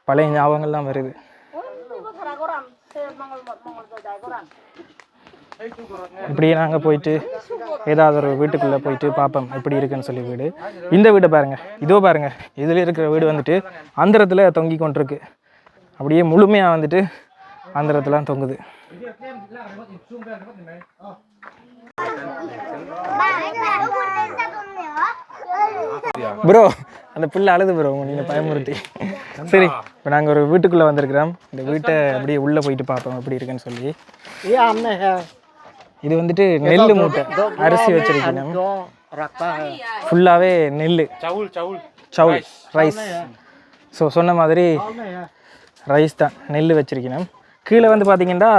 பழைய ஞாபகங்கள்லாம் வருது. இப்படியே நாங்கள் போயிட்டு ஏதாவது ஒரு வீட்டுக்குள்ளே போயிட்டு பார்ப்போம் எப்படி இருக்குன்னு சொல்லி. வீடு, இந்த வீடை பாருங்கள், இதோ பாருங்கள், இதில் இருக்கிற வீடு வந்துட்டு அந்தரத்தில் தொங்கி கொண்டிருக்கு. அப்படியே முழுமையாக வந்துட்டு அந்தரத்துலாம் தொங்குது. ப்ரோ அந்த பிள்ளை அழுது ப்ரோ, நீங்கள் பயமுறுத்தி. சரி, இப்போ நாங்கள் ஒரு வீட்டுக்குள்ளே வந்திருக்கிறோம். இந்த வீட்டை அப்படியே உள்ளே போயிட்டு பார்ப்போம் எப்படி இருக்குன்னு சொல்லி. இது வந்துட்டு நெல் மூட்டை, அரிசி வச்சிருக்கணும். ஃபுல்லாகவே நெல், சவுல் ரைஸ். ஸோ சொன்ன மாதிரி ரைஸ் தான், நெல் வச்சிருக்கணும். கீழே வந்து பார்த்தீங்கன்னா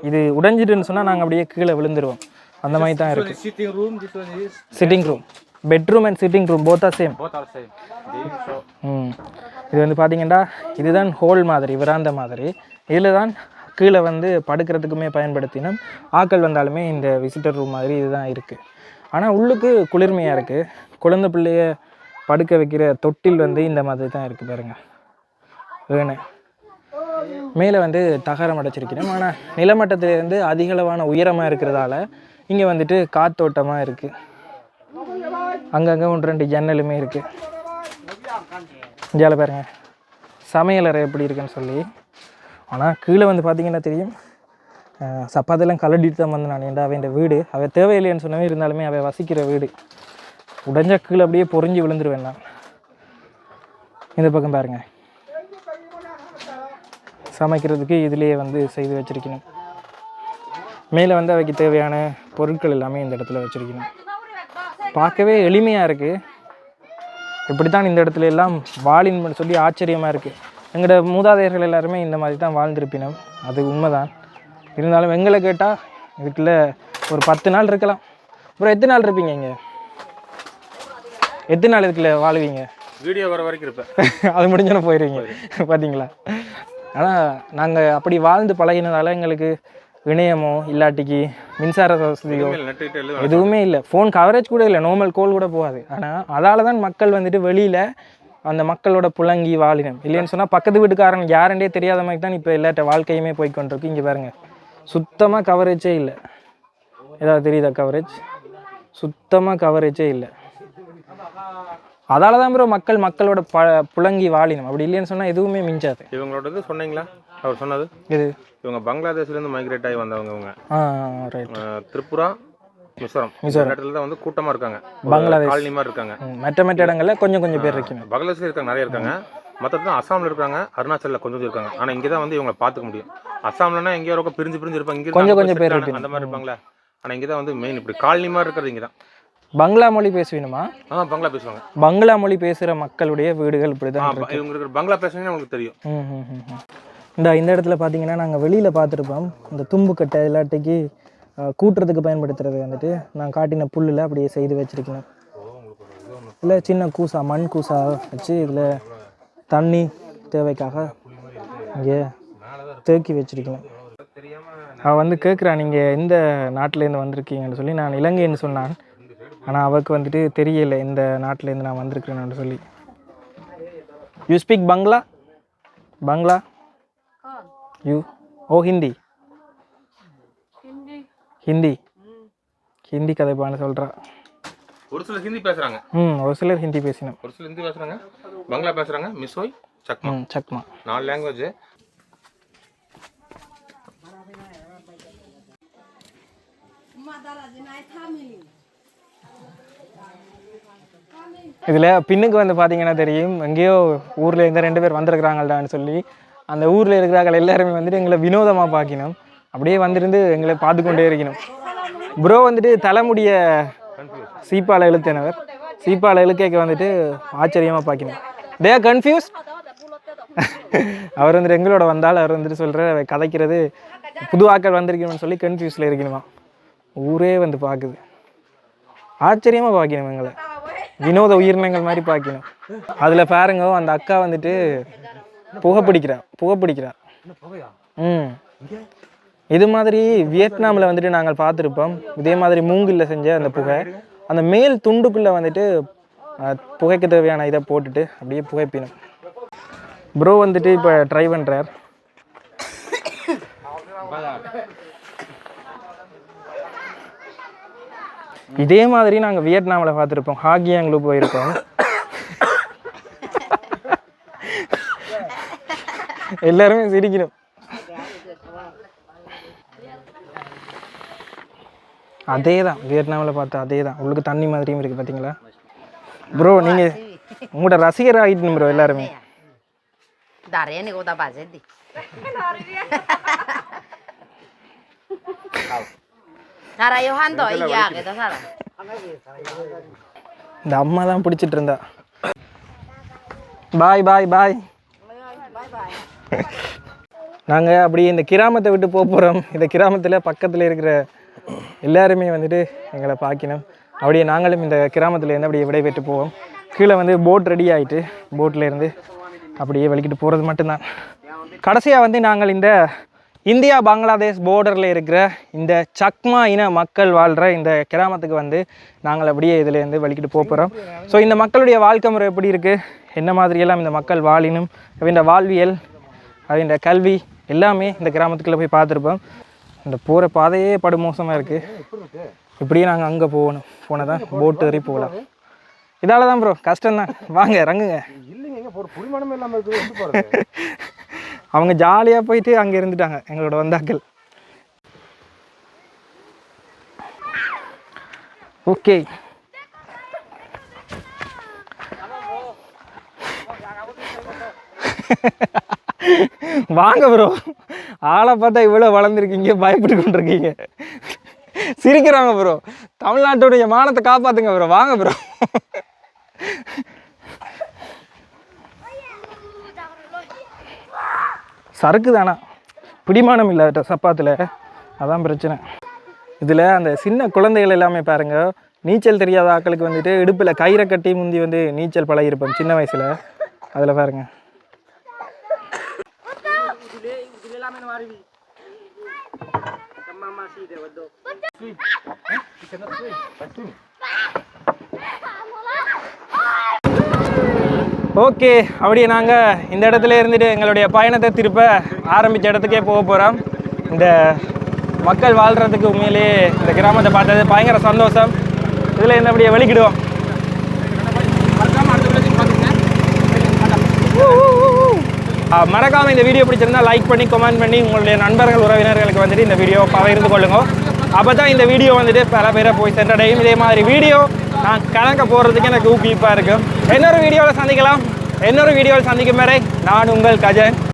இது உடைஞ்சிட்டுன்னு சொன்னால் நாங்கள் அப்படியே கீழே விழுந்துருவோம். அந்த மாதிரி தான் இருக்குது. Sitting room, bedroom and sitting room both are same. இது வந்து பார்த்தீங்கன்னா இதுதான் ஹோல் மாதிரி, விராந்த மாதிரி. இதில் தான் கீழே வந்து படுக்கிறதுக்குமே பயன்படுத்தினோம். ஆக்கள் வந்தாலுமே இந்த விசிட்டர் ரூம் மாதிரி இதுதான் இருக்குது. ஆனால் உள்ளுக்கு குளிர்மையாக இருக்குது. குழந்தை பிள்ளைய படுக்க வைக்கிற தொட்டில் வந்து இந்த மாதிரி தான் இருக்குது பாருங்கள். வேணு மேலே வந்து தகரம் அடைச்சிருக்கணும். ஆனால் நிலமட்டத்திலேருந்து அதிகளவான உயரமாக இருக்கிறதால இங்கே வந்துட்டு காத்தோட்டமாக இருக்குது. அங்கங்கே 1-2 ஜன்னலுமே இருக்குது. இந்தியாவில் பாருங்க சமையலறை எப்படி இருக்குன்னு சொல்லி. ஆனால் கீழே வந்து பார்த்திங்கன்னா தெரியும், சப்பாத்தெல்லாம் கலட்டிட்டு தான் வந்து நான் ஏன்டா அவன் வீடு அவள் தேவையில்லைன்னு சொன்னவே, இருந்தாலுமே அவள் வசிக்கிற வீடு. உடஞ்ச கீழே அப்படியே பொறிஞ்சு விழுந்துருவேன் நான். இந்த பக்கம் பாருங்கள், சமைக்கிறதுக்கு இதிலேயே வந்து செய்து வச்சுருக்கணும். மேலே வந்து அவைக்கு தேவையான பொருட்கள் எல்லாமே இந்த இடத்துல வச்சுருக்கணும். பார்க்கவே எளிமையாக இருக்குது. இப்படி தான் இந்த இடத்துல எல்லாம் வாழின்னு சொல்லி ஆச்சரியமாக இருக்குது. எங்களோட மூதாதையர்கள் எல்லாருமே இந்த மாதிரி தான் வாழ்ந்திருப்பினோம், அது உண்மைதான். இருந்தாலும் எங்களை கேட்டால் இதுக்குள்ள ஒரு 10 நாள் இருக்கலாம். அப்புறம் எத்தனை நாள் இருப்பீங்க இங்கே? எத்தனை நாள் இதுக்குள்ள வாழுவீங்க?
வீடியோ வர வரைக்கும் இருப்பேன்.
அது முடிஞ்சோன்னு போயிடுவீங்க. பார்த்தீங்களா? ஆனால் நாங்கள் அப்படி வாழ்ந்து பழகினதால எங்களுக்கு இணையமோ இல்லாட்டிக்கு மின்சார வசதியோ எதுவுமே இல்லை. ஃபோன் கவரேஜ் கூட இல்லை, நார்மல் கோல் கூட போகாது. ஆனால் அதால் தான் மக்கள் வந்துட்டு வெளியில் அந்த மக்களோட புழங்கி வாழினம். இல்லைன்னு சொன்னால் பக்கத்து வீட்டுக்காரன் யாருண்டே தெரியாத மாதிரி தான் இப்போ எல்லாட்ட வாழ்க்கையுமே போய்கொண்டிருக்கு. இங்கே பாருங்கள், சுத்தமாக கவரேஜே இல்லை. ஏதாவது தெரியுதா கவரேஜ்? சுத்தமாக கவரேஜே இல்லை. அதால தான் ப்ரோ மக்களோட புழங்கி வாழினம். அப்படி இல்லைன்னு சொன்னால் எதுவுமே மிஞ்சாது.
இவங்களோடது சொன்னீங்களா அவர் சொன்னது? இது இவங்க பங்களாதேஷ்லேருந்து மைக்ரேட் ஆகி வந்தவங்க. இவங்க திரிபுரா, மிசோரம் இடத்துல தான் வந்து கூட்டமாக இருக்காங்க. பங்களாதேஷ் காலனி மாதிரி இருக்காங்க. மற்ற இடங்கள்ல கொஞ்சம் பேர் இருக்காங்க. பங்களாதேஷ்ல இருக்காங்க, நிறைய இருக்காங்க. மற்றது அசாமில் இருக்காங்க, அருணாச்சலில் கொஞ்சம் இருக்காங்க. ஆனால் இங்கே தான் வந்து இவங்களை பார்த்துக்க முடியும். அசாம்லன்னா எங்கேயோ ரொம்ப பிரிஞ்சு இருப்பாங்க, இங்கே கொஞ்சம் பேர் அந்த மாதிரி இருப்பாங்களே. ஆனால் இங்கே தான் வந்து மெயின் இப்படி காலனி மாதிரி இருக்கிறது இங்கே தான்.
பங்களா மொழி பேசுவீனுமா?
பங்களா பேசுவாங்க.
பங்களா மொழி பேசுகிற மக்களுடைய வீடுகள் இப்படி தான்.
இவங்களுக்கு பங்களா பேசுறீங்கன்னா உங்களுக்கு தெரியும்.
இந்த இடத்துல பார்த்தீங்கன்னா நாங்கள் வெளியில் பார்த்துருப்போம், இந்த தும்புக்கட்டை இல்லாட்டிக்கு கூட்டுறதுக்கு பயன்படுத்துறது வந்துட்டு நான் காட்டின புல்லில் அப்படியே செய்து வச்சுருக்கேன். இல்லை சின்ன கூசா, மண் கூசா வச்சு இதில் தண்ணி தேவைக்காக இங்கே தேக்கி வச்சுருக்கேன். அவள் வந்து கேட்குறான், நீங்கள் எந்த நாட்டிலேருந்து வந்திருக்கீங்கன்னு சொல்லி. நான் இலங்கைன்னு சொன்னான். ஆனால் அவருக்கு வந்துட்டு தெரியலை எந்த நாட்டிலேருந்து நான் வந்திருக்கிறேன்னு சொல்லி. யூ ஸ்பீக் பங்களா? பங்களா யூ? ஓ ஹிந்தி. ஹிந்தி ஹிந்தி கதைப்பான்னு சொல்கிறா.
ஒரு சிலர் ஹிந்தி பேசுகிறாங்க.
ஒரு சிலர் ஹிந்தி பேசினோம்,
ஒரு சிலர் ஹிந்தி பேசுகிறாங்க, பங்களா பேசுகிறாங்க, மிசோய், சக்மா.
சக்மா
4 லாங்குவேஜ்.
இதில் பின்னுக்கு வந்து பார்த்தீங்கன்னா தெரியும், எங்கேயோ ஊரில் எங்கே 2 பேர் வந்திருக்கிறாங்கள்டான்னு சொல்லி. அந்த ஊரில் இருக்கிறார்கள் எல்லாருமே வந்துட்டு எங்களை வினோதமாக பார்க்கணும். அப்படியே வந்துருந்து எங்களை பார்த்து கொண்டே இருக்கணும். ப்ரோ வந்துட்டு தலைமுடிய சீப்பால் இழுத்தனவர். சீப்பால் இழுக்க வந்துட்டு ஆச்சரியமாக பார்க்கணும். They are confuse. அவர் வந்துட்டு எங்களோட வந்தால் அவர் வந்துட்டு சொல்கிற கதைக்கிறது புது ஆக்கள் வந்திருக்கணும்னு சொல்லி கன்ஃபியூஸில் இருக்கணுமா. ஊரே வந்து பார்க்குது, ஆச்சரியமாக பார்க்கணும், எங்களை வினோத உயிரினங்கள் மாதிரி பார்க்கணும். அதில் பாருங்க, அந்த அக்கா வந்துட்டு புகைப்பிடிக்கிறா. இது மாதிரி வியட்நாமில் வந்துட்டு நாங்கள் பார்த்துருப்போம். இதே மாதிரி மூங்கில் செஞ்ச அந்த புகை அந்த மேல் துண்டுக்குள்ளே வந்துட்டு புகைக்கு தேவையான இதை போட்டுட்டு அப்படியே புகைப்பினும். ப்ரோ வந்துட்டு இப்போ ட்ரை பண்ணுறார். இதே மாதிரி நாங்கள் வியட்நாமில் பார்த்துருப்போம், ஹாகியாங்கில் போயிருக்கோம். எல்லாருமே சிரிக்கணும். அதே தான் வியட்நாமில் பார்த்தா அதே தான். உங்களுக்கு தண்ணி மாதிரியும் இருக்குது பார்த்தீங்களா ப்ரோ? நீங்கள் உங்களோட ரசிகர் ஆகிட்டு ப்ரோ எல்லாருமே. இந்த அம்மா தான் பிடிச்சிட்டு இருந்தா. பாய் பாய் பாய். நாங்கள் அப்படியே இந்த கிராமத்தை விட்டு போகிறோம். இந்த கிராமத்தில் பக்கத்தில் இருக்கிற எல்லாருமே வந்துட்டு எங்களை பார்க்கணும். அப்படியே நாங்களும் இந்த கிராமத்துலேருந்து அப்படியே விடைபெற்று போவோம். கீழே வந்து போட் ரெடி ஆகிட்டு போட்லேருந்து அப்படியே வலிக்கிட்டு போகிறது மட்டும்தான். கடைசியாக வந்து நாங்கள் இந்த இந்தியா பங்களாதேஷ் பார்டரில் இருக்கிற இந்த சக்மா இன மக்கள் வாழ்கிற இந்த கிராமத்துக்கு வந்து நாங்கள் அப்படியே இதுலேருந்து வலிக்கிட்டு போகிறோம். ஸோ இந்த மக்களுடைய வாழ்க்கை முறை எப்படி இருக்குது, என்ன மாதிரியெல்லாம் இந்த மக்கள் வாழினும், இந்த வாழ்வியல் அவங்க கல்வி எல்லாமே இந்த கிராமத்துக்குள்ளே போய் பார்த்துருப்போம். இந்த போகிற பாதையே படுமோசமாக இருக்குது. இப்படியே நாங்கள் அங்கே போனால் தான் போட்டு ஏறி போகலாம். இதால தான் ப்ரோ கஷ்டம்தான். வாங்க இறங்குங்க.
இல்லைங்க ஒரு புரிமானமே இல்லாமல் இருக்குது.
அவங்க ஜாலியாக போயிட்டு அங்கே இருந்துட்டாங்க எங்களோட வந்தாக்கள். ஓகே வாங்க ப்ரோ. ஆளை பார்த்தா இவ்வளோ வளர்ந்துருக்கீங்க, பயப்பட்டு கொண்டிருக்கீங்க. சிரிக்கிறாங்க ப்ரோ. தமிழ்நாட்டுடைய மானத்தை காப்பாற்றுங்க ப்ரோ. வாங்க ப்ரோ. சறுக்கு தானா, பிடிமானம் இல்லை சப்பாத்தில், அதான் பிரச்சனை. இதில் அந்த சின்ன குழந்தைகள் எல்லாமே பாருங்கள், நீச்சல் தெரியாத ஆட்களுக்கு வந்துட்டு இடுப்பில் கயிறை கட்டி முந்தி வந்து நீச்சல் பழகிருப்போம் சின்ன வயசில். அதில் பாருங்க. ஓகே, அப்படியே நாங்கள் இந்த இடத்துல இருந்துட்டு எங்களுடைய பயணத்தை திருப்ப ஆரம்பித்த இடத்துக்கே போக போகிறோம். இந்த மக்கள் வாழ்கிறதுக்கு உண்மையிலேயே இந்த கிராமத்தை பார்த்தது பயங்கர சந்தோஷம். இதில் இந்த அப்படியே வெளிக்கிடுவோம். மறக்காமல் இந்த வீடியோ பிடிச்சிருந்தா லைக் பண்ணி கமெண்ட் பண்ணி உங்களுடைய நண்பர்கள் உறவினர்களுக்கு வந்துட்டு இந்த வீடியோ பகிர்ந்து கொள்ளுங்க. அப்போ தான் இந்த வீடியோ வந்துட்டு பல பேரை போய் சென்றடையும். இதே மாதிரி வீடியோ நான் கணக்க போடுறதுக்கு எனக்கு ஊக்குவிப்பாக இருக்கும். இன்னொரு வீடியோவில் சந்திக்கலாம். இன்னொரு வீடியோவில் சந்திக்கும் வரை நான் உங்கள் கஜன்.